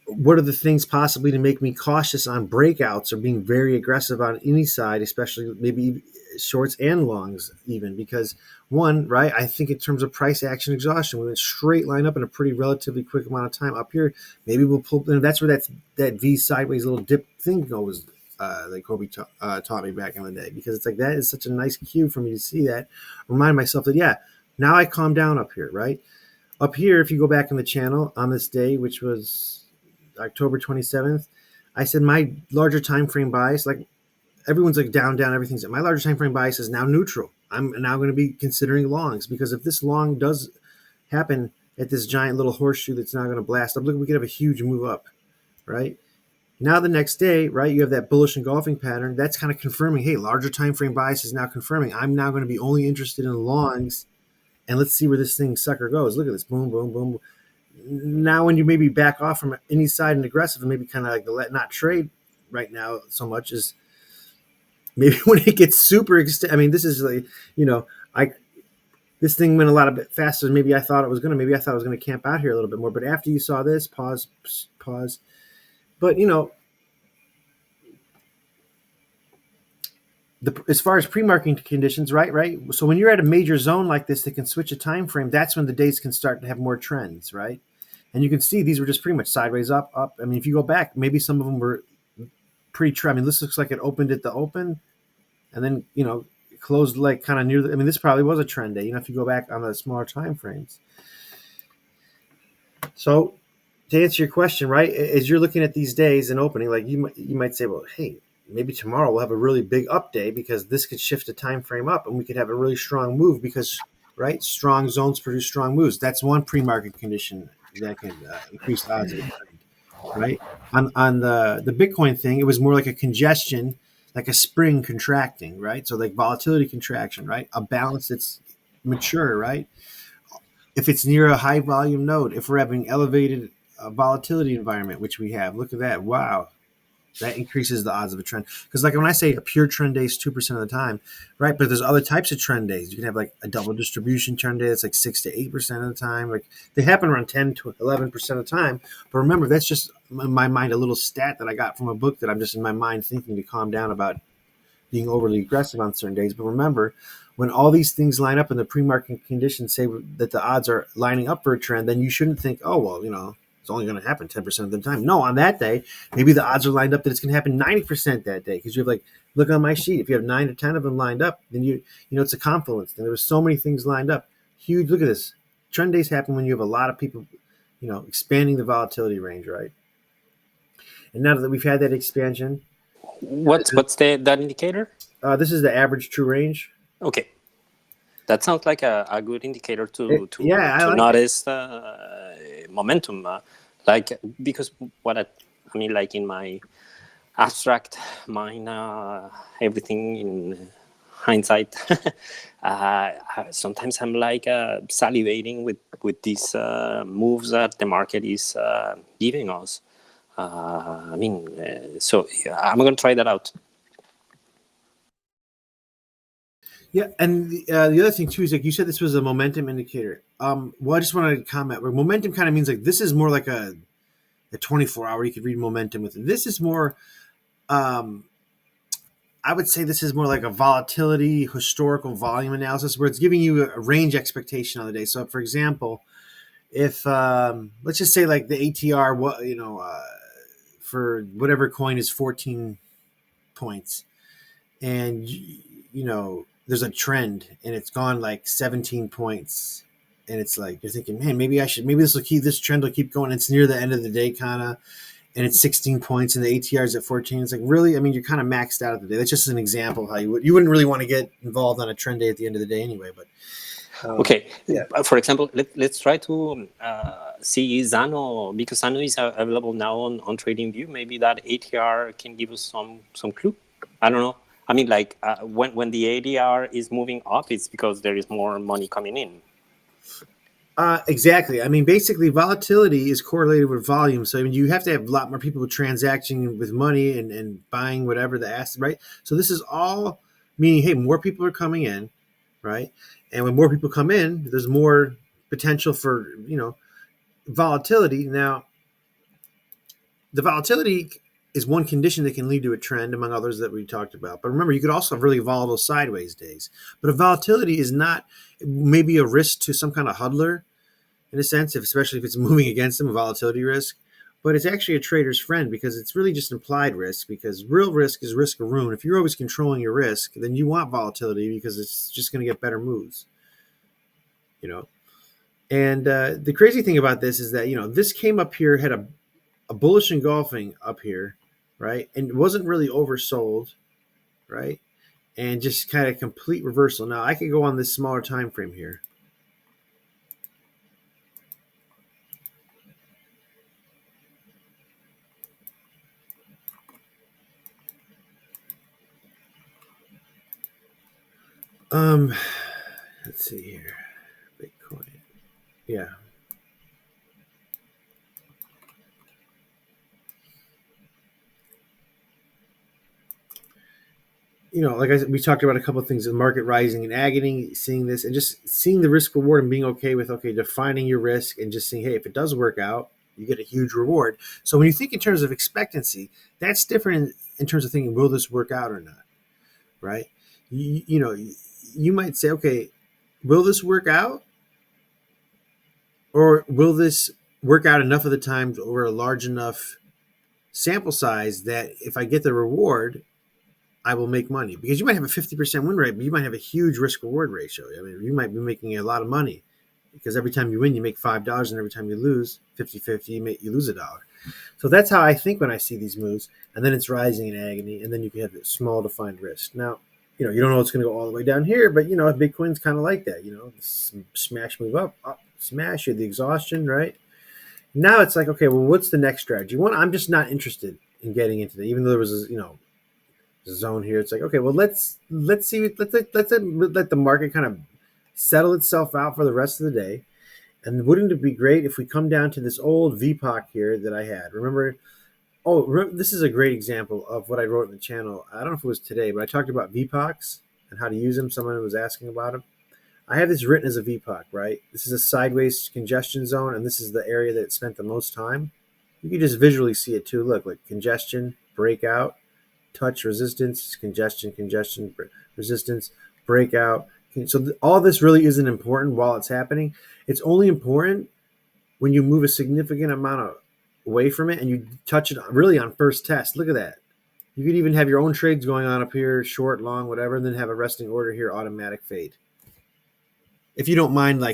what are the things possibly to make me cautious on breakouts or being very aggressive on any side, especially maybe shorts and longs even? Because one, right, I think in terms of price action exhaustion, we went straight line up in a pretty relatively quick amount of time. Up here, maybe we'll pull, and that's where that V sideways little dip thing goes, that Kobe taught me back in the day, because it's like that is such a nice cue for me to see that, remind myself that, yeah, now I calm down up here, right? Up here, if you go back in the channel on this day, which was October 27th, I said my larger time frame bias, like everyone's like down, everything's my larger time frame bias is now neutral. I'm now going to be considering longs, because if this long does happen at this giant little horseshoe that's now going to blast up, look, we could have a huge move up, right? Now the next day, right, you have that bullish engulfing pattern. That's kind of confirming, hey, larger time frame bias is now confirming I'm now going to be only interested in longs, and let's see where this thing sucker goes. Look at this, boom, boom, boom. Now when you maybe back off from any side and aggressive and maybe kind of like the let not trade right now so much, is maybe when it gets super I mean, this is like, this thing went a lot bit faster than maybe I thought it was going to. Maybe I thought I was going to camp out here a little bit more. But after you saw this, pause. But, as far as pre-market conditions, right? So when you're at a major zone like this that can switch a time frame, that's when the days can start to have more trends, right? And you can see these were just pretty much sideways up. I mean, if you go back, maybe some of them were pre-trend. I mean, this looks like it opened at the open and then, closed like kind of near I mean, this probably was a trend day, if you go back on the smaller time frames. So to answer your question, right, as you're looking at these days and opening, like you might say, well, hey, maybe tomorrow we'll have a really big up day because this could shift the time frame up and we could have a really strong move because, right, strong zones produce strong moves. That's one pre-market condition that can increase the odds of a trend, right? On the Bitcoin thing, it was more like a congestion, like a spring contracting, right? So like volatility contraction, right? A balance that's mature, right? If it's near a high volume node, if we're having elevated volatility environment, which we have, look at that. Wow. That increases the odds of a trend. Because like when I say a pure trend day is 2% of the time, right? But there's other types of trend days. You can have like a double distribution trend day that's like 6 to 8% of the time. Like they happen around 10 to 11% of the time. But remember, that's just in my mind a little stat that I got from a book that I'm just in my mind thinking to calm down about being overly aggressive on certain days. But remember, when all these things line up and the pre-market conditions say that the odds are lining up for a trend, then you shouldn't think, oh, well, it's only going to happen 10% of the time. No, on that day, maybe the odds are lined up that it's going to happen 90% that day, because you have like, look on my sheet. If you have 9 to 10 of them lined up, then it's a confluence. And there were so many things lined up. Huge. Look at this. Trend days happen when you have a lot of people, expanding the volatility range, right? And now that we've had that expansion, what's that indicator? This is the average true range. Okay. That sounds like a good indicator to notice momentum. Because I mean, like in my abstract mind, everything in hindsight, sometimes I'm like salivating with these moves that the market is giving us. So I'm going to try that out. Yeah, and the other thing too is like you said, this was a momentum indicator. Well, I just wanted to comment where momentum kind of means like this is more like a 24 hour. You could read momentum with it. This is more. Um, I would say this is more like a volatility historical volume analysis where it's giving you a range expectation on the day. So, for example, if let's just say like the ATR, what for whatever coin is 14 points, and there's a trend and it's gone like 17 points, and it's like you're thinking, man, maybe this trend will keep going. It's near the end of the day, kind of, and it's 16 points and the ATR is at 14. It's like, really? I mean, you're kind of maxed out at the day. That's just an example of how you wouldn't really want to get involved on a trend day at the end of the day anyway. But Okay. yeah. For example, let's try to see Zano, because Zano is available now on TradingView. Maybe that ATR can give us some clue. I don't know. I mean, like when the ADR is moving up, it's because there is more money coming in. Exactly. I mean, basically, volatility is correlated with volume. So, I mean, you have to have a lot more people transacting with money and buying whatever the asset, right? So, this is all meaning, hey, more people are coming in, right? And when more people come in, there's more potential for, volatility. Now, the volatility is one condition that can lead to a trend, among others that we talked about. But remember, you could also have really volatile sideways days. But if volatility is not maybe a risk to some kind of hodler, in a sense, especially if it's moving against them, a volatility risk, but it's actually a trader's friend because it's really just implied risk, because real risk is risk of ruin. If you're always controlling your risk, then you want volatility because it's just going to get better moves, And the crazy thing about this is that, this came up here, had a bullish engulfing up here, right? And it wasn't really oversold, right? And just kind of complete reversal. Now, I could go on this smaller time frame here. Let's see here. Bitcoin. Yeah. Like I said, we talked about a couple of things: the market rising and agony, seeing this, and just seeing the risk reward and being okay with defining your risk and just saying, hey, if it does work out, you get a huge reward. So when you think in terms of expectancy, that's different in terms of thinking, will this work out or not, right? You might say, okay, will this work out, or will this work out enough of the times over a large enough sample size that if I get the reward, I will make money? Because you might have a 50% win rate, but you might have a huge risk reward ratio. I mean, you might be making a lot of money because every time you win, you make $5, and every time you lose 50-50, you lose $1. So that's how I think when I see these moves, and then it's rising in agony, and then you can have a small defined risk. Now, you don't know it's going to go all the way down here, but Bitcoin's kind of like that. Smash, move up, smash, you the exhaustion, right? Now it's like, okay, well, what's the next strategy? One, I'm just not interested in getting into that, even though there was a zone here. It's like, okay, well, let's see, let the market kind of settle itself out for the rest of the day. And wouldn't it be great if we come down to this old VPOC here that I had? Remember, this is a great example of what I wrote in the channel. I don't know if it was today, but I talked about VPOCs and how to use them. Someone was asking about them. I have this written as a VPOC, right? This is a sideways congestion zone, and this is the area that it spent the most time. You can just visually see it too. Look, like congestion, breakout, touch, resistance, congestion, resistance, breakout. So all this really isn't important while it's happening. It's only important when you move a significant amount away from it and you touch it really on first test. Look at that. You could even have your own trades going on up here, short, long, whatever, and then have a resting order here, automatic fade. If you don't mind,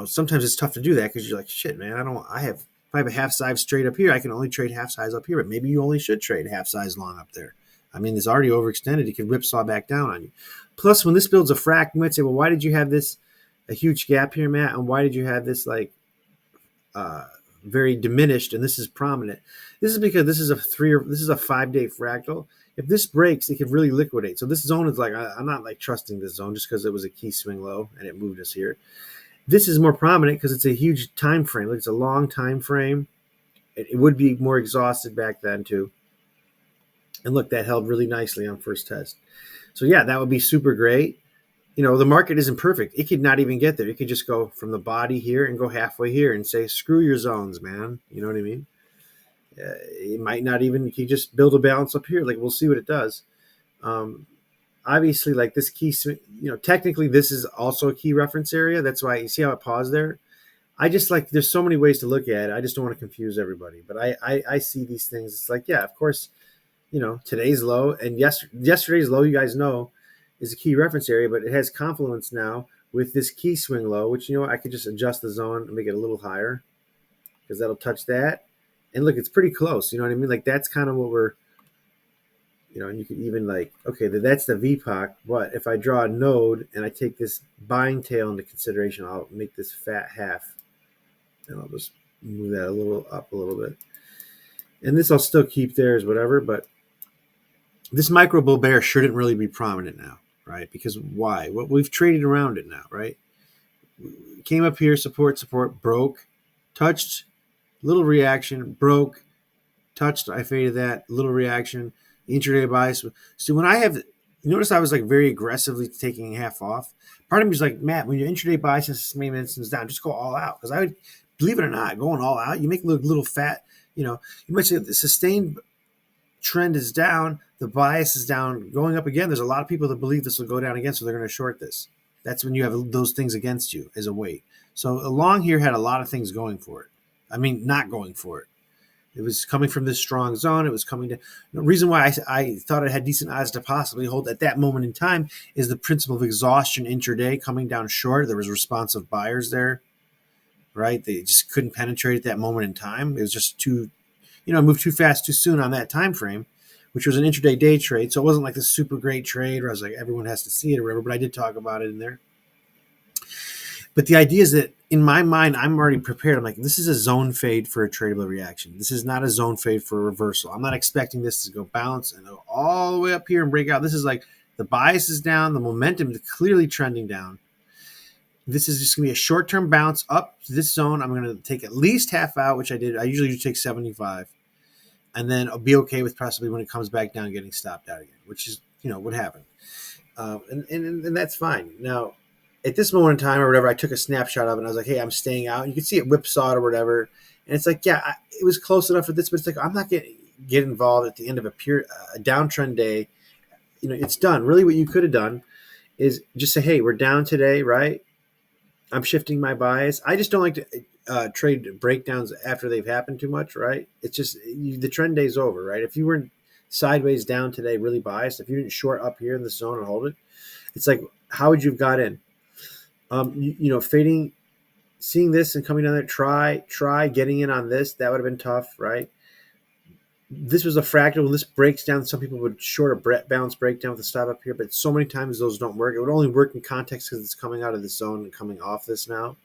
sometimes it's tough to do that because you're like, shit, man, if I have a half size straight up here, I can only trade half size up here, but maybe you only should trade half size long up there. I mean, it's already overextended. It could whipsaw back down on you. Plus, when this builds a frac, you might say, well, why did you have a huge gap here, Matt? And why did you have this very diminished, and this is prominent? This is because this is a 5-day fractal. If this breaks, it could really liquidate. So this zone is I'm not trusting this zone just because it was a key swing low and it moved us here. This is more prominent because it's a huge time frame. It's a long time frame. It would be more exhausted back then too. And look, that held really nicely on first test. So yeah, that would be super great. the market isn't perfect. It could not even get there. It could just go from the body here and go halfway here and say, screw your zones, man. You know what I mean? It might not even, you can just build a balance up here. Like, we'll see what it does. Obviously, like this key, technically this is also a key reference area. That's why you see how it paused there. I just like, there's so many ways to look at it. I just don't want to confuse everybody. But I see these things. It's like, yeah, of course, today's low and yesterday's low, you guys know, is a key reference area, but it has confluence now with this key swing low, which, I could just adjust the zone and make it a little higher because that'll touch that. And look, it's pretty close. You know what I mean? Like, that's kind of what we're, and you could even like, okay, that's the VPOC. But if I draw a node and I take this buying tail into consideration, I'll make this fat half. And I'll just move that a little up a little bit. And this I'll still keep there as whatever, but this micro bull bear shouldn't really be prominent now, right? Because why? Well, we've traded around it now, right? Came up here, support, broke, touched, little reaction, broke, touched, I faded that, little reaction, intraday bias. So when I have, notice I was like very aggressively taking half off. Part of me is like, Matt, when your intraday bias is down, just go all out. Because I would, believe it or not, going all out, you make a little fat, you might say the sustained trend is down, the bias is down, going up again. There's a lot of people that believe this will go down again, so they're going to short this. That's when you have those things against you as a weight. So along here had a lot of things going for it. I mean, not going for it. It was coming from this strong zone. It was coming to the reason why I thought it had decent odds to possibly hold at that moment in time is the principle of exhaustion intraday coming down short. There was responsive buyers there, right? They just couldn't penetrate at that moment in time. It was just too, moved too fast too soon on that time frame, which was an intraday day trade. So it wasn't like this super great trade where I was like, everyone has to see it or whatever, but I did talk about it in there. But the idea is that in my mind, I'm already prepared. I'm like, this is a zone fade for a tradable reaction. This is not a zone fade for a reversal. I'm not expecting this to go bounce and go all the way up here and break out. This is like the bias is down. The momentum is clearly trending down. This is just going to be a short-term bounce up to this zone. I'm going to take at least half out, which I did. I usually do take 75. And then I'll be okay with possibly when it comes back down getting stopped out again, which is, what happened. And that's fine. Now, at this moment in time or whatever, I took a snapshot of it and I was like, hey, I'm staying out. And you can see it whipsawed or whatever. And it's like, yeah, it was close enough for this, but it's like, I'm not going to get involved at the end of a downtrend day. It's done. Really what you could have done is just say, hey, we're down today, right? I'm shifting my bias. I just don't like to trade breakdowns after they've happened too much, right? It's just the trend day's over, right? If you were sideways down today, really biased, if you didn't short up here in the zone and hold it, it's like, how would you have got in? Fading, seeing this and coming down there, try getting in on this. That would have been tough, right? This was a fractal. When this breaks down, some people would short a bounce breakdown with a stop up here, but so many times those don't work. It would only work in context because it's coming out of the zone and coming off this now.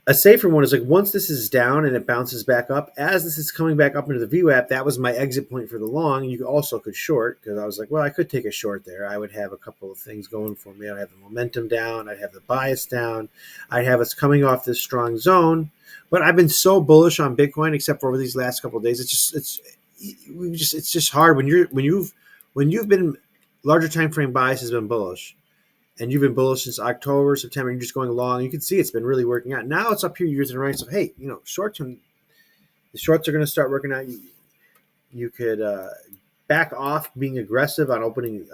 A safer one is like once this is down and it bounces back up, as this is coming back up into the VWAP, that was my exit point for the long. You also could short because I was like, well, I could take a short there. I would have a couple of things going for me. I'd have the momentum down. I'd have the bias down. I'd have us coming off this strong zone. But I've been so bullish on Bitcoin, except for over these last couple of days. It's just hard when you've been larger time frame bias has been bullish. And you've been bullish since October, September. You're just going along. You can see it's been really working out. Now it's up here years and right. So hey, short term, the shorts are going to start working out. You could back off being aggressive on opening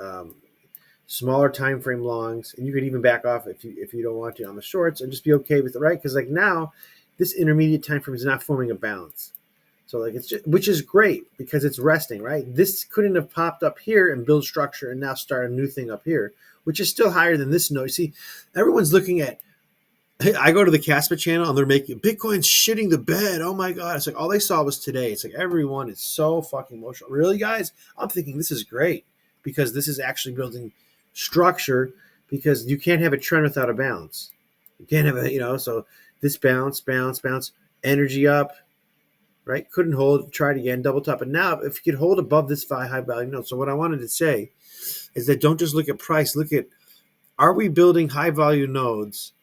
smaller time frame longs, and you could even back off if you don't want to on the shorts, and just be okay with it, right? Because like now, this intermediate time frame is not forming a balance. So like which is great because it's resting, right? This couldn't have popped up here and build structure and now start a new thing up here, which is still higher than this node. See, everyone's looking at, I go to the Caspa channel and they're making Bitcoin's shitting the bed. Oh my God. It's like all they saw was today. It's like everyone is so fucking emotional. Really, guys? I'm thinking this is great because this is actually building structure because you can't have a trend without a bounce. You can't have so this bounce, energy up, right? Couldn't hold, tried again, double top. And now if you could hold above this high value node. So what I wanted to say is that don't just look at price, look at, are we building high value nodes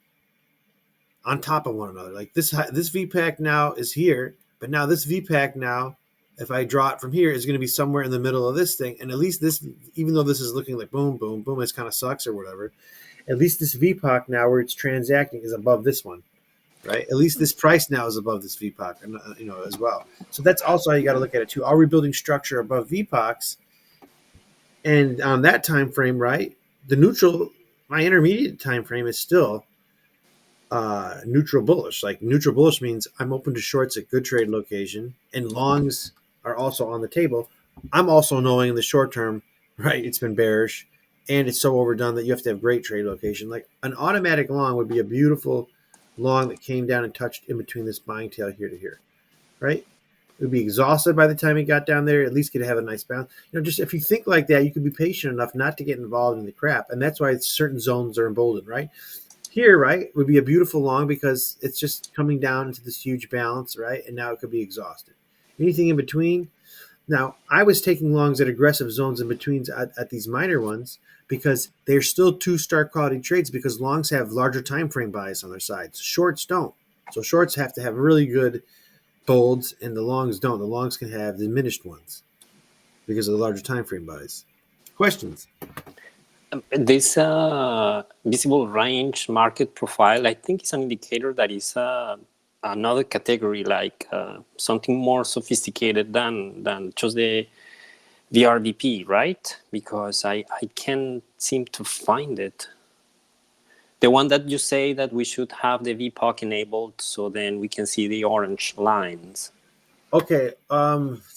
on top of one another? Like this VPAC now is here, but now this VPAC now if I draw it from here, is going to be somewhere in the middle of this thing. And at least this, even though this is looking like boom, boom, boom, it kind of sucks or whatever. At least this VPOC now, where it's transacting, is above this one, right? At least this price now is above this VPOC, as well. So that's also how you got to look at it too. Are we building structure above VPOCs? And on that time frame, right? The neutral, my intermediate time frame is still neutral bullish. Like neutral bullish means I'm open to shorts at good trade location, and longs are also on the table. I'm also knowing in the short term, right? It's been bearish, and it's so overdone that you have to have great trade location. Like an automatic long would be a beautiful long that came down and touched in between this buying tail here to here, right? It would be exhausted by the time it got down there. At least could have a nice bounce. Just if you think like that, you could be patient enough not to get involved in the crap, and that's why certain zones are emboldened, right? Here, right, would be a beautiful long because it's just coming down into this huge balance, right? And now it could be exhausted. Anything in between? Now, I was taking longs at aggressive zones in betweens at these minor ones because they're still two stark quality trades because longs have larger time frame bias on their sides. Shorts don't. So shorts have to have really good bolds, and the longs don't. The longs can have diminished ones because of the larger time frame bias. Questions? This visible range market profile, I think, is an indicator that is another category, like something more sophisticated than just the VRVP, right? Because I can't seem to find it. The one that you say that we should have the VPOC enabled, so then we can see the orange lines. Okay.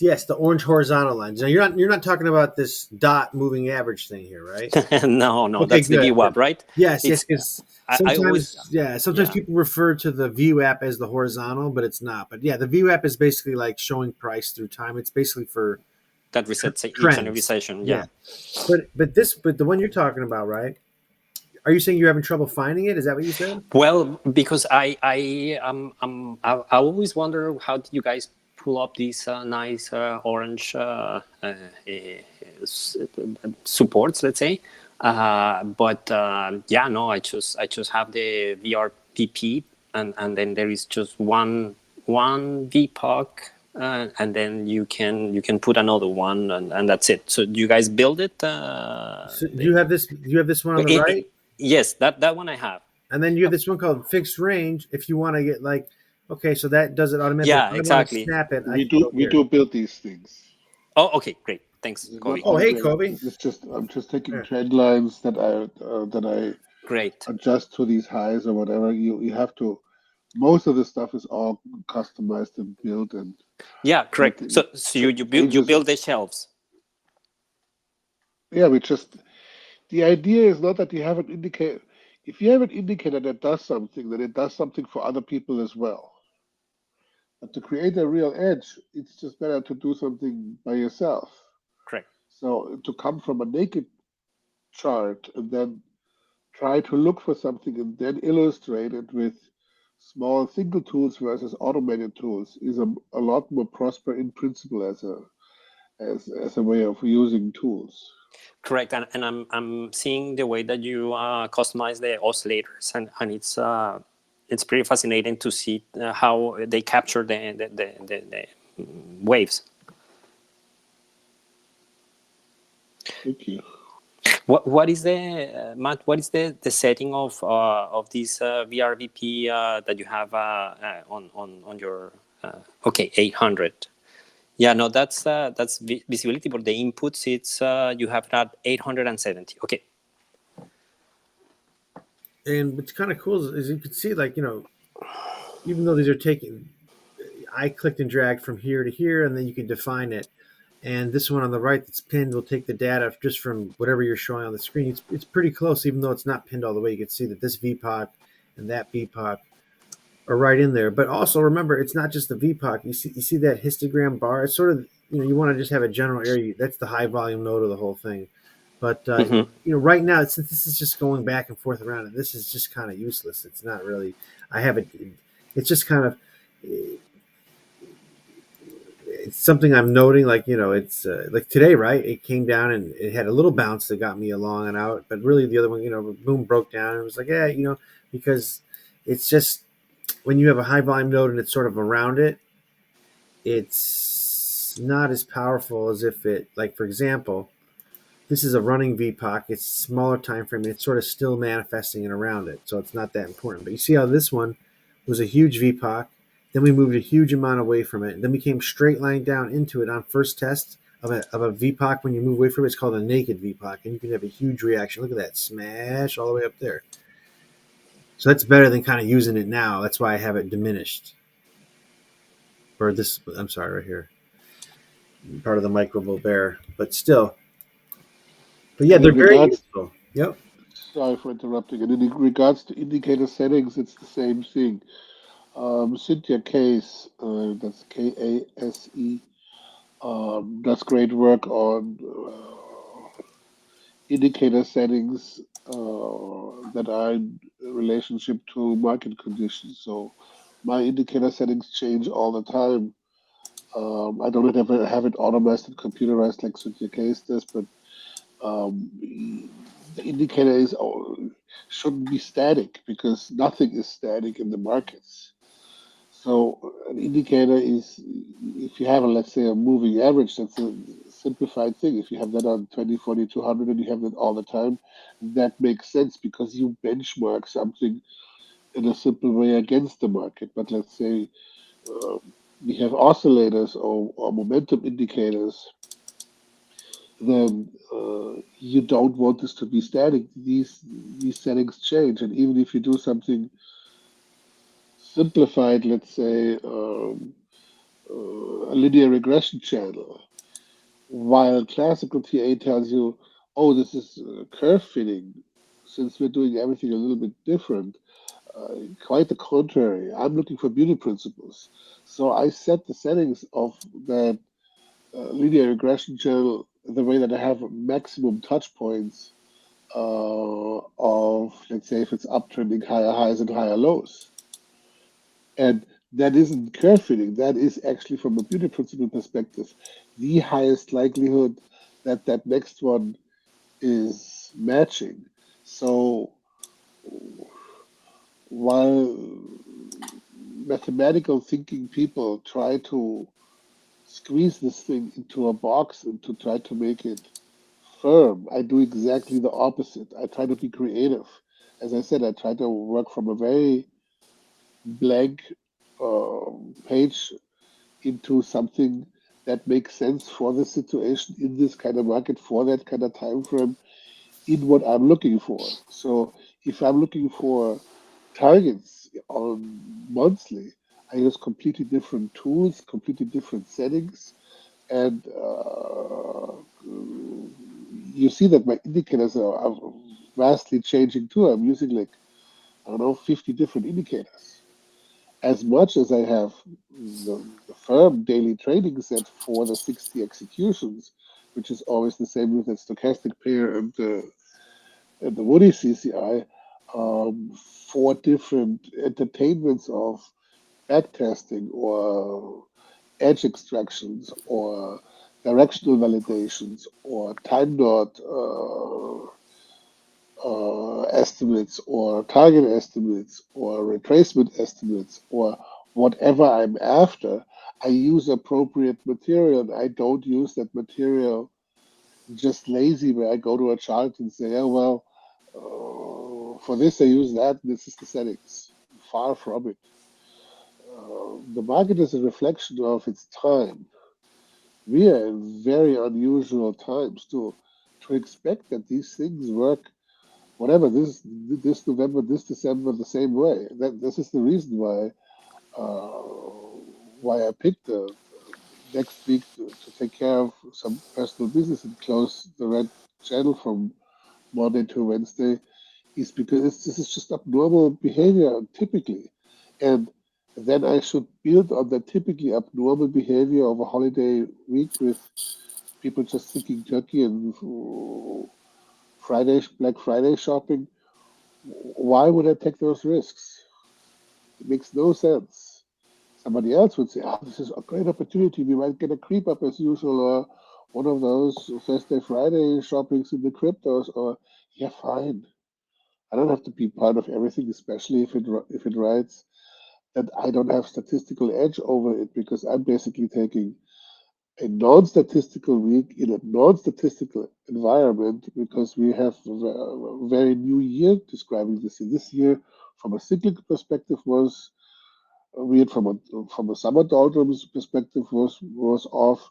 Yes, the orange horizontal lines. Now you're not talking about this dot moving average thing here, right? No, Okay, that's good, the VWAP, good. right? Yes, It's- yes. I Sometimes yeah. people refer to the VWAP as the horizontal, but it's not. But yeah, the VWAP is basically like showing price through time. It's basically for That resets each trends. and every session. Yeah. Yeah. But the one you're talking about, right? Are you saying you're having trouble finding it? Is that what you said? Well, because I always wonder how did you guys pull up these nice orange supports, let's say. But yeah, no, I just have the VRPP, and then there is just one VPOC, and then you can put another one, and that's it. So do you guys build it? So do you have this? Do you have this one on the right? Yes, that one I have. And then you have this one called fixed range. If you want to get like, okay, so that does it automatically. Yeah, If I exactly. want to snap it. We do build these things. Oh, okay, great. Thanks, This is Kobe. not Oh, hey, ongoing. Kobe. This is just I'm just taking Yeah. trend lines that I Great. adjust to these highs or whatever. You have to. Most of the stuff is all customized and built, and Yeah, correct. Like, So you build the shelves. yeah, the idea is not that you have an indicator. If you have an indicator that does something, then it does something for other people as well. But to create a real edge, it's just better to do something by yourself. Correct. So to come from a naked chart and then try to look for something and then illustrate it with small single tools versus automated tools is a lot more prosper in principle as a way of using tools. Correct. And I'm seeing the way that you customize the oscillators, and it's pretty fascinating to see how they capture the waves. Thank you. What is the Matt? What is the setting of this VRVP that you have on your 800? Yeah, no, that's visibility, but the inputs it's you have it at 870. Okay. And what's kind of cool is you can see, like, even though these are taking, I clicked and dragged from here to here, and then you can define it. And this one on the right that's pinned will take the data just from whatever you're showing on the screen. It's pretty close, even though it's not pinned all the way. You can see that this VPOC and that VPOC are right in there. But also remember, it's not just the VPOC. You see that histogram bar? It's sort of, you want to just have a general area. That's the high volume node of the whole thing. But right now, since this is just going back and forth around, and this is just kind of useless. It's not really. It's just kind of. It's something I'm noting. Like, it's like today, right? It came down and it had a little bounce that got me along and out. But really, the other one, boom, broke down. And it was like, because it's just when you have a high volume node and it's sort of around it, it's it's not as powerful as if it, like for example, this is a running VPOC. It's smaller time frame. It's sort of still manifesting it around it, so it's not that important. But you see how this one was a huge VPOC. Then we moved a huge amount away from it. Then we came straight line down into it on first test of a VPOC. When you move away from it, it's called a naked VPOC, and you can have a huge reaction. Look at that smash all the way up there. So that's better than kind of using it now. That's why I have it diminished. Or this, I'm sorry, right here, part of the microvolt bear, but still. But yeah, And they're in very regards, useful. Yep. sorry for interrupting. And in regards to indicator settings, it's the same thing. Cynthia Case, that's Kase, does great work on indicator settings that are in relationship to market conditions. So my indicator settings change all the time. I don't ever have it automated and computerized like Cynthia Case does, but the indicator shouldn't be static because nothing is static in the markets. So an indicator is, if you have, let's say, a moving average, that's a simplified thing. If you have that on 20, 40, 200, and you have that all the time, that makes sense because you benchmark something in a simple way against the market. But let's say uh, we have oscillators or momentum indicators, then you don't want this to be static. These settings change, and even if you do something simplified, let's say a linear regression channel, while classical TA tells you, oh, this is curve fitting, since we're doing everything a little bit different. Quite the contrary. I'm looking for beauty principles. So I set the settings of that linear regression channel the way that I have maximum touch points of, let's say, if it's uptrending, higher highs and higher lows. And that isn't curve fitting. That is actually, from a beauty principle perspective, the highest likelihood that that next one is matching. So while mathematical thinking people try to squeeze this thing into a box and to try to make it firm, I do exactly the opposite. I try to be creative. As I said, I try to work from a very blank page into something that makes sense for the situation in this kind of market for that kind of time frame in what I'm looking for. So if I'm looking for targets on monthly, I use completely different tools, completely different settings, and you see that my indicators are vastly changing too. I'm using like, I don't know, 50 different indicators. As much as I have the firm daily trading set for the 60 executions, which is always the same with the stochastic pair and the Woody CCI, for different entertainments of backtesting or edge extractions or directional validations or time dot estimates or target estimates or retracement estimates or whatever I'm after, I use appropriate material. I don't use that material just lazy where I go to a chart and say, oh, well, for this I use that, this is the settings. Far from it. The market is a reflection of its time. We are in very unusual times to expect that these things work whatever this November, this December, the same way. That this is the reason why I picked next week to take care of some personal business and close the red channel from Monday to Wednesday, is because this is just abnormal behavior typically, and then I should build on that typically abnormal behavior of a holiday week with people just thinking turkey and Black Friday shopping. Why would I take those risks? It makes no sense. Somebody else would say, "Oh, this is a great opportunity. We might get a creep up as usual, or one of those Thursday, Friday shoppings in the cryptos." Or yeah, fine. I don't have to be part of everything, especially if it writes that I don't have statistical edge over it because I'm basically taking a non-statistical week in a non-statistical environment, because we have a very new year describing this year. This year, from a cyclical perspective, was weird. From a summer doldrums perspective, was off.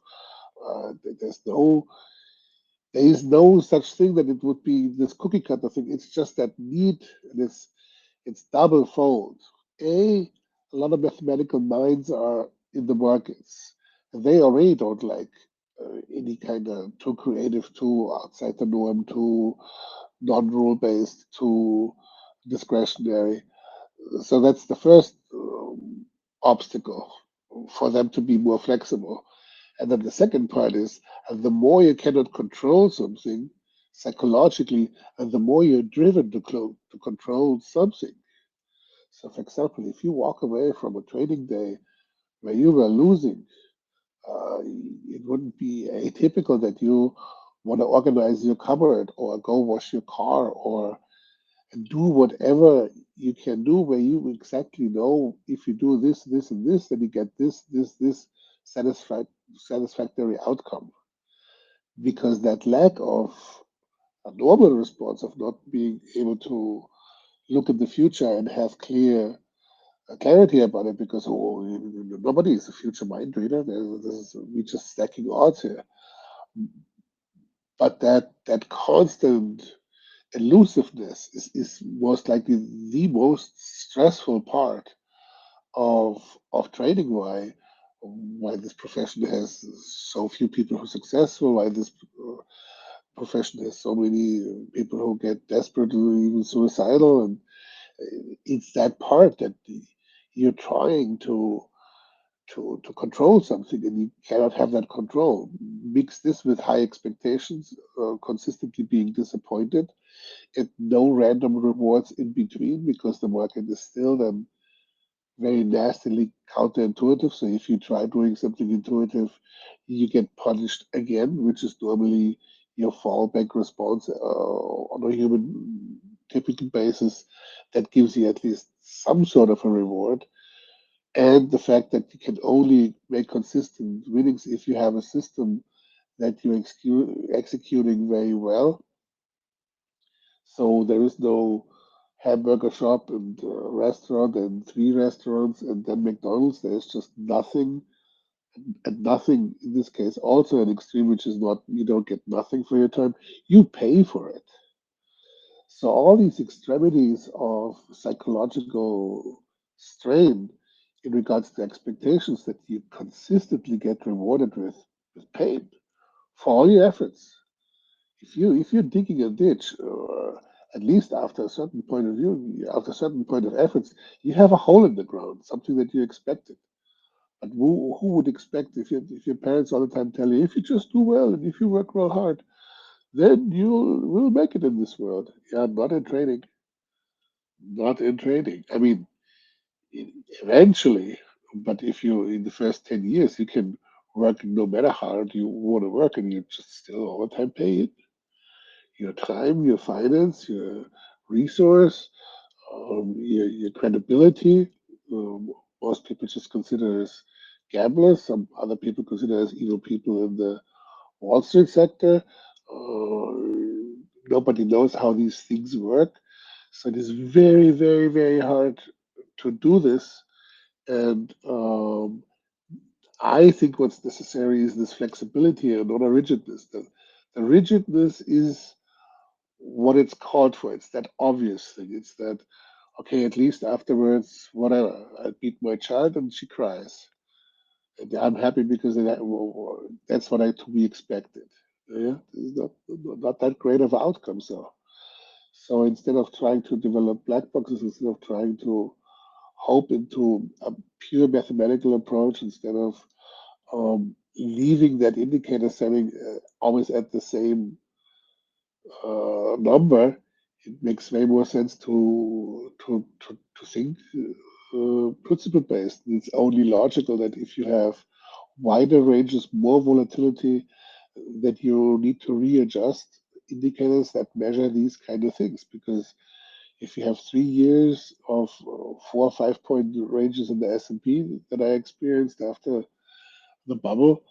Uh, there's no there is no such thing that it would be this cookie cutter thing. It's just that need, and it's double fold. A lot of mathematical minds are in the markets, and they already don't like any kind of too creative, too outside the norm, too non-rule based, too discretionary. So that's the first obstacle for them to be more flexible. And then the second part is the more you cannot control something psychologically, and the more you're driven to control something. So, for example, if you walk away from a trading day where you were losing, it wouldn't be atypical that you want to organize your cupboard or go wash your car or do whatever you can do where you exactly know if you do this, this, and this, then you get this satisfactory outcome. Because that lack of a normal response of not being able to look at the future and have clear clarity about it, because nobody is a future mind reader. We're just stacking odds here. But that constant elusiveness is most likely the most stressful part of trading. Why this profession has so few people who are successful, why this profession has so many people who get desperate or even suicidal. And it's that part that you're trying to control something, and you cannot have that control. Mix this with high expectations, consistently being disappointed, and no random rewards in between, because the market is still then very nastily counterintuitive. So if you try doing something intuitive, you get punished again, which is normally your fallback response on a human typical basis. That gives you at least some sort of a reward. And the fact that you can only make consistent winnings if you have a system that you're executing very well. So there is no hamburger shop and restaurant and three restaurants and then McDonald's. There's just nothing, and nothing in this case also an extreme, which is not, you don't get nothing for your time. You pay for it. So all these extremities of psychological strain in regards to expectations that you consistently get rewarded with pain for all your efforts. If you're digging a ditch, at least after a certain point of view, after a certain point of efforts, you have a hole in the ground, something that you expected. But who would expect, if your parents all the time tell you, if you just do well and if you work real hard, then you will make it in this world. Yeah, not in trading. Not in trading. I mean, eventually, but if you in the first 10 years you can work no matter how hard you want to work, and you just still all the time pay it, your time, your finance, your resource, your credibility. Most people just consider as gamblers. Some other people consider as evil people in the Wall Street sector. Uh, Nobody knows how these things work. So it is very, very, very hard to do this. And I think what's necessary is this flexibility and not a rigidness. The rigidness is what it's called for. It's that obvious thing. It's that, okay, at least afterwards, whatever. I beat my child and she cries. And I'm happy because that's what I to be expected. Yeah, it's not that great of outcome. So instead of trying to develop black boxes, instead of trying to hope into a pure mathematical approach, instead of leaving that indicator setting always at the same number, it makes way more sense to think principle based. It's only logical that if you have wider ranges, more volatility, that you need to readjust indicators that measure these kind of things. Because if you have 3 years of 4 or 5 point ranges in the S&P that I experienced after the bubble,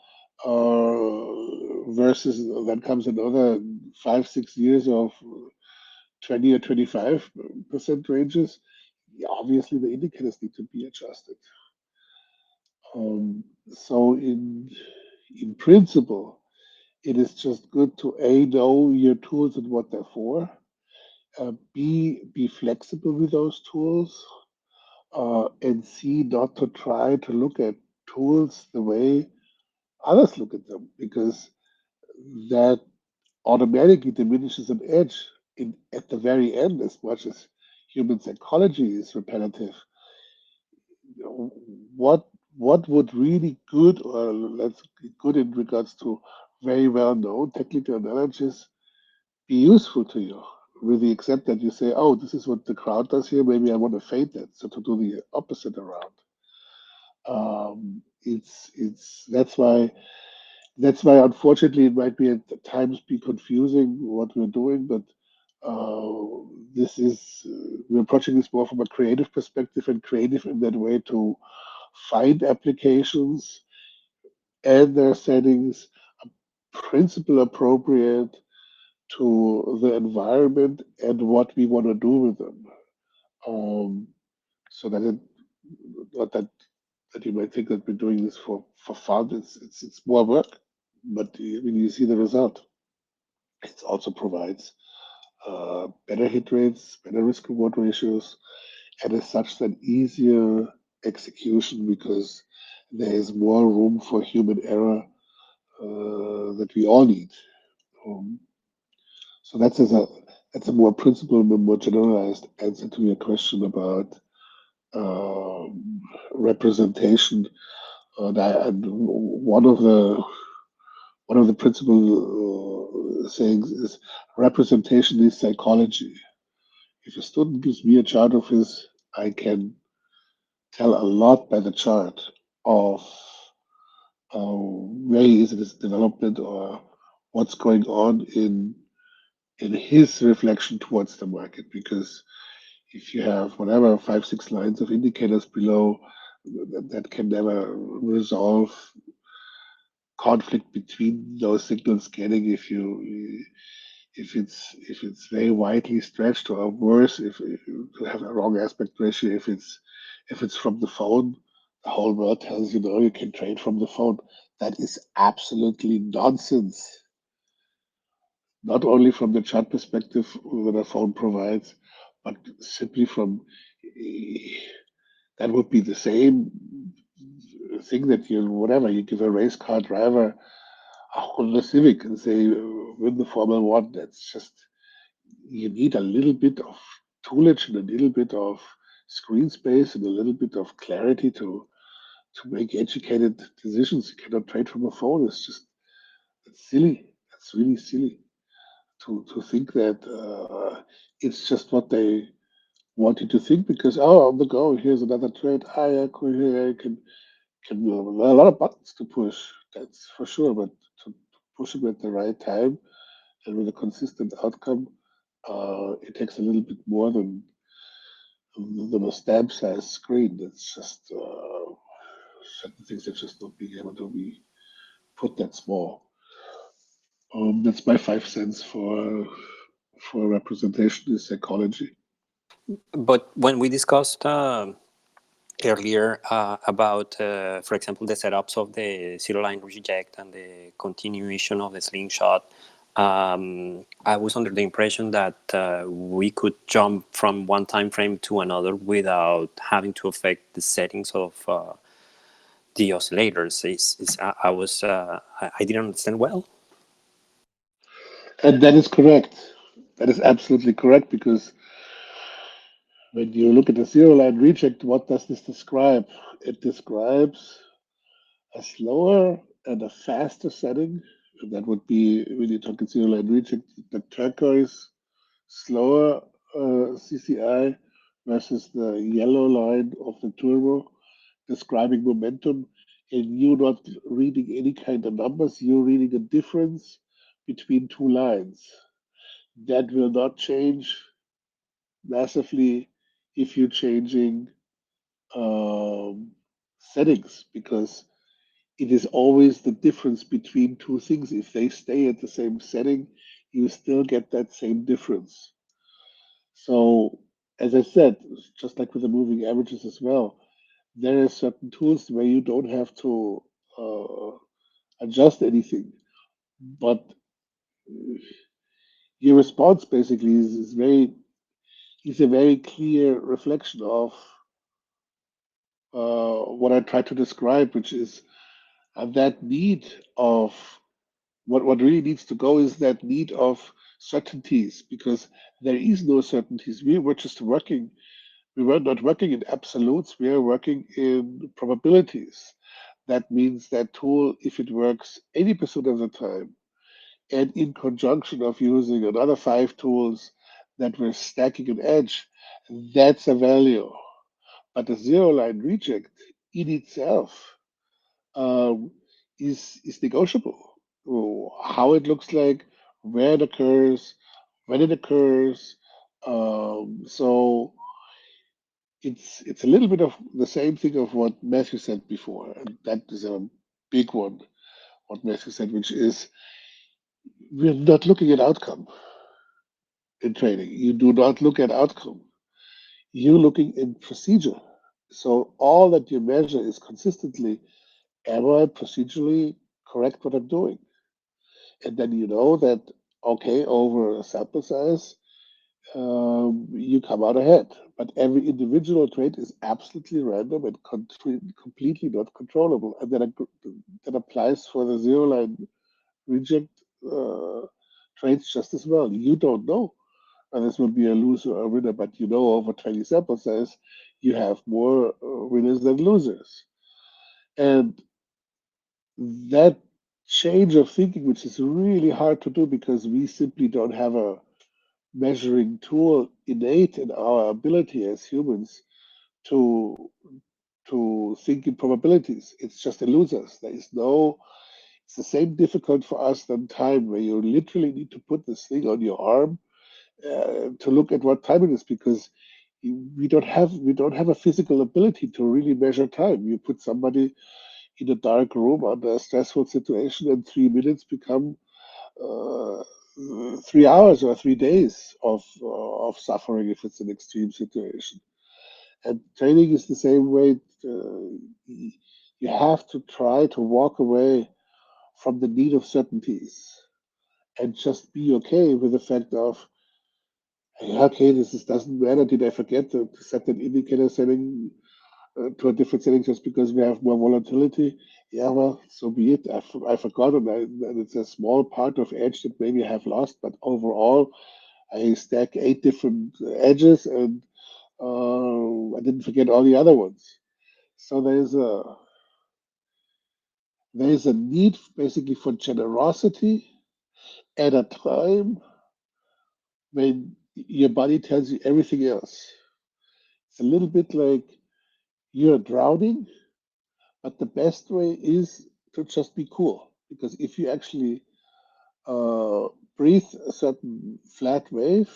versus then comes another 5, 6 years of 20 or 25% ranges, yeah, obviously the indicators need to be adjusted. So in principle, it is just good to know your tools and what they're for. Be flexible with those tools, and C, not to try to look at tools the way others look at them, because that automatically diminishes an edge at the very end. As much as human psychology is repetitive, you know, what would really good, or let's good in regards to very well known technical analogies, be useful to you, with the except that you say, oh, this is what the crowd does here, maybe I want to fade that, so to do the opposite around. It's that's why unfortunately it might be at times be confusing what we're doing, but this is we're approaching this more from a creative perspective, and creative in that way to find applications and their settings principle appropriate to the environment and what we want to do with them. So that it not that you might think that we're doing this for fun. It's more work, but when you see the result, it also provides better hit rates, better risk reward ratios, and as such, then easier execution, because there is more room for human error that we all need. Um, so that's a more principled, more generalized answer to your question about representation. And one of the principal sayings is representation is psychology. If a student gives me a chart of his, I can tell a lot by the chart of where he is in his development, or what's going on in his reflection towards the market. Because if you have whatever 5, 6 lines of indicators below, that can never resolve conflict between those signal scanning. If it's very widely stretched, or worse, if you have a wrong aspect ratio, if it's from the phone, the whole world tells you, no, you can trade from the phone. That is absolutely nonsense. Not only from the chart perspective that a phone provides, but simply from that would be the same thing that you give a race car driver a Honda Civic and say win the Formula One. That's just, you need a little bit of toolage and a little bit of screen space and a little bit of clarity to make educated decisions. You cannot trade from a phone. It's silly. It's really silly to think that it's just what they want you to think, because on the go, here's another trade. I could here I can there are a lot of buttons to push. That's for sure, but to push them at the right time and with a consistent outcome, it takes a little bit more than a stamp size screen. It's just certain things that just not being able to be put that small. That's my 5 cents for representation in psychology. But when we discussed earlier about, for example, the setups of the zero line reject and the continuation of the slingshot, I was under the impression that we could jump from one time frame to another without having to affect the settings of the oscillators. I didn't understand well. And that is correct. That is absolutely correct, because when you look at the zero line reject, what does this describe? It describes a slower and a faster setting. And that would be, when you're talking zero line reject, the turquoise slower CCI versus the yellow line of the turbo, describing momentum. And you're not reading any kind of numbers, you're reading a difference between two lines. That will not change massively if you're changing settings, because it is always the difference between two things. If they stay at the same setting, you still get that same difference. So, as I said, just like with the moving averages as well, there are certain tools where you don't have to adjust anything, but your response basically is a very clear reflection of what I try to describe, which is that need of what really needs to go is that need of certainties, because there is no certainties. We were just working. We were not working in absolutes. We are working in probabilities. That means that tool, if it works 80% of the time, and in conjunction of using another 5 tools that were stacking an edge, that's a value. But the zero line reject in itself um, is negotiable. How it looks like, where it occurs, when it occurs. So it's a little bit of the same thing of what Matthew said before, and that is a big one. What Matthew said, which is we're not looking at outcome in trading. You do not look at outcome. You're looking in procedure. So all that you measure is consistently, am I procedurally correct what I'm doing? And then you know that, okay, over a sample size, you come out ahead. But every individual trade is absolutely random and completely not controllable. And that applies for the zero line reject uh, trades just as well. You don't know. And this will be a loser or a winner, but you know over 20 sample size, you have more winners than losers. And that change of thinking, which is really hard to do because we simply don't have a measuring tool innate in our ability as humans to think in probabilities. It's just the losers. There is no. It's the same difficult for us than time, where you literally need to put this thing on your arm to look at what time it is, because we don't have a physical ability to really measure time. You put somebody in a dark room under a stressful situation, and 3 minutes become uh, 3 hours or 3 days of suffering if it's an extreme situation. And training is the same way. You have to try to walk away from the need of certainties and just be okay with the fact of, yeah, okay, doesn't matter. Did I forget to set an indicator setting to a different setting just because we have more volatility? Yeah, well, so be it. I forgot, and it's a small part of edge that maybe I have lost, but overall, I stack 8 different edges, and I didn't forget all the other ones. So there's a need basically for generosity at a time when your body tells you everything else. It's a little bit like you're drowning, but the best way is to just be cool. Because if you actually uh, breathe a certain flat wave,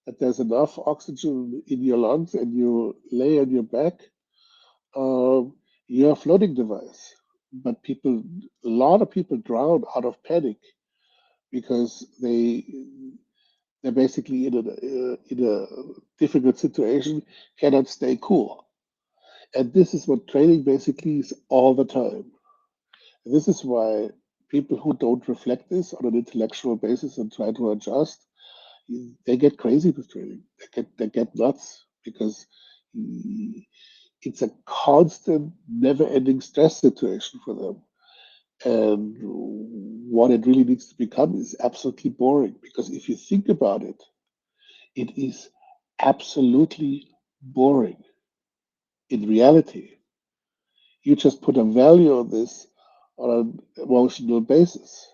that there's enough oxygen in your lungs and you lay on your back, you're a floating device. But a lot of people drown out of panic because they're basically in a difficult situation, cannot stay cool. And this is what training basically is all the time. This is why people who don't reflect this on an intellectual basis and try to adjust, they get crazy with training. They get nuts because it's a constant, never-ending stress situation for them. And what it really needs to become is absolutely boring. Because if you think about it, it is absolutely boring in reality. You just put a value on this on an emotional basis.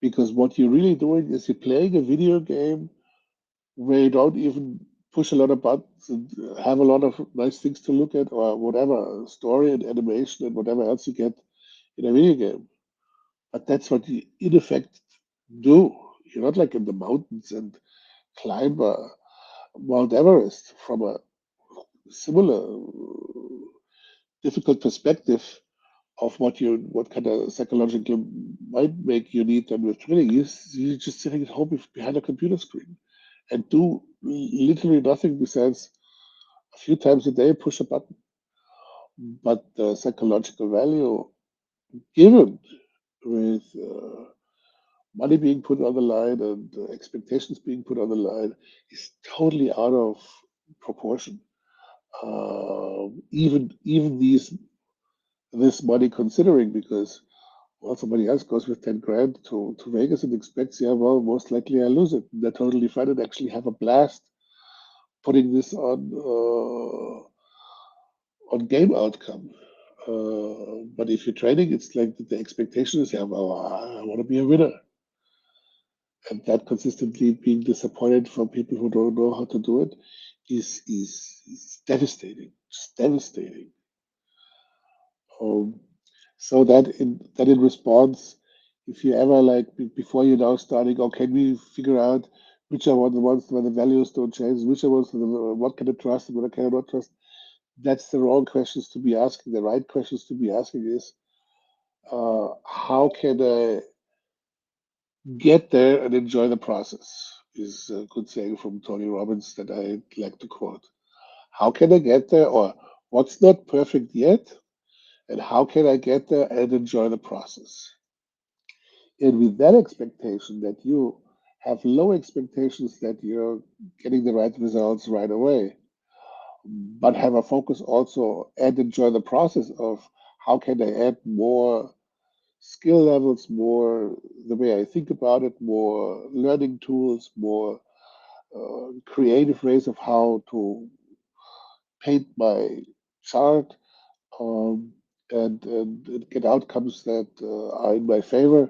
Because what you're really doing is you're playing a video game where you don't even push a lot of buttons and have a lot of nice things to look at, or whatever story and animation and whatever else you get in a video game. But that's what you in effect do. You're not like in the mountains and climb Mount Everest from a similar difficult perspective what kind of psychological mind make you need done with training. You just sitting at home behind a computer screen and do literally nothing besides a few times a day push a button. But the psychological value given with money being put on the line and expectations being put on the line is totally out of proportion. Even this money considering, because well, somebody else goes with 10 grand to Vegas and expects, yeah, well, most likely I lose it. They're totally fine and actually have a blast putting this on game outcome. But if you're training, it's like the expectation is, yeah, well, I want to be a winner. And that consistently being disappointed from people who don't know how to do it is devastating. Just devastating. So that in response, if you ever like before you're now starting, or can we figure out which are the ones where the values don't change, which are ones what can I trust and what can I not trust? That's the wrong questions to be asking. The right questions to be asking is, how can I get there and enjoy the process? Is a good saying from Tony Robbins that I like to quote. How can I get there, or what's not perfect yet, and how can I get there and enjoy the process? And with that expectation that you have low expectations that you're getting the right results right away, but have a focus also and enjoy the process of how can I add more skill levels, more the way I think about it, more learning tools, more creative ways of how to paint my chart, um, and get outcomes that are in my favor,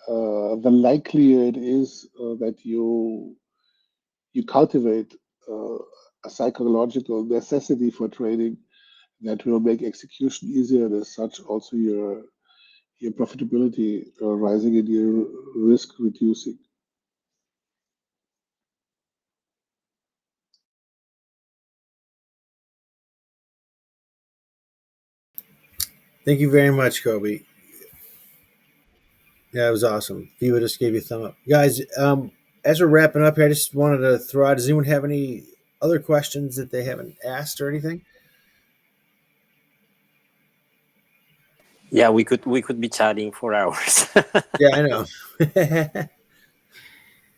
the likelier it is that you cultivate a psychological necessity for training that will make execution easier, and as such also your profitability rising and your risk reducing. Thank you very much, Kobe. Yeah, it was awesome. Viva just gave you a thumb up. Guys, as we're wrapping up here, I just wanted to throw out, does anyone have any other questions that they haven't asked or anything? Yeah, we could be chatting for hours. Yeah, I know.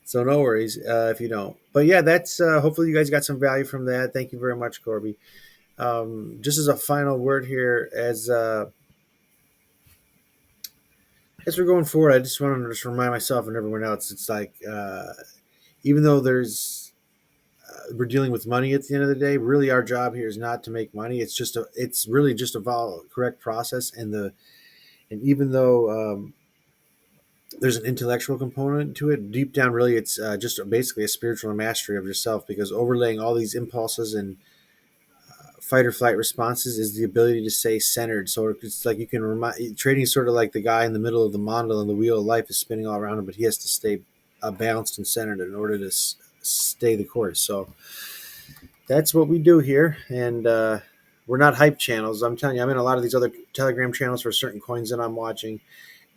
So no worries if you don't. But yeah, that's hopefully you guys got some value from that. Thank you very much, Corby. Just as a final word here, as we're going forward, I just want to just remind myself and everyone else, it's like even though we're dealing with money at the end of the day, really our job here is not to make money. It's really just a correct process, and even though there's an intellectual component to it, deep down, really, it's just basically a spiritual mastery of yourself, because overlaying all these impulses and fight or flight responses is the ability to stay centered. So it's like you can remind trading is sort of like the guy in the middle of the mandal and the wheel of life is spinning all around him, but he has to stay balanced and centered in order to stay the course. So that's what we do here, and we're not hype channels. I'm telling you, I'm in a lot of these other Telegram channels for certain coins that I'm watching,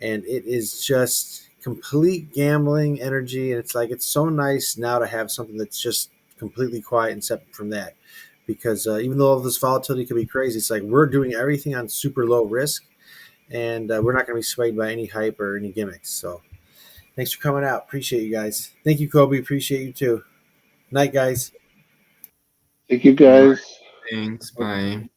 and it is just complete gambling energy. And it's like it's so nice now to have something that's just completely quiet and separate from that, because even though all this volatility could be crazy, it's like we're doing everything on super low risk, and we're not going to be swayed by any hype or any gimmicks. So thanks for coming out. Appreciate you guys. Thank you, Kobe. Appreciate you too. Night, guys. Thank you All right, guys. thanks. Bye.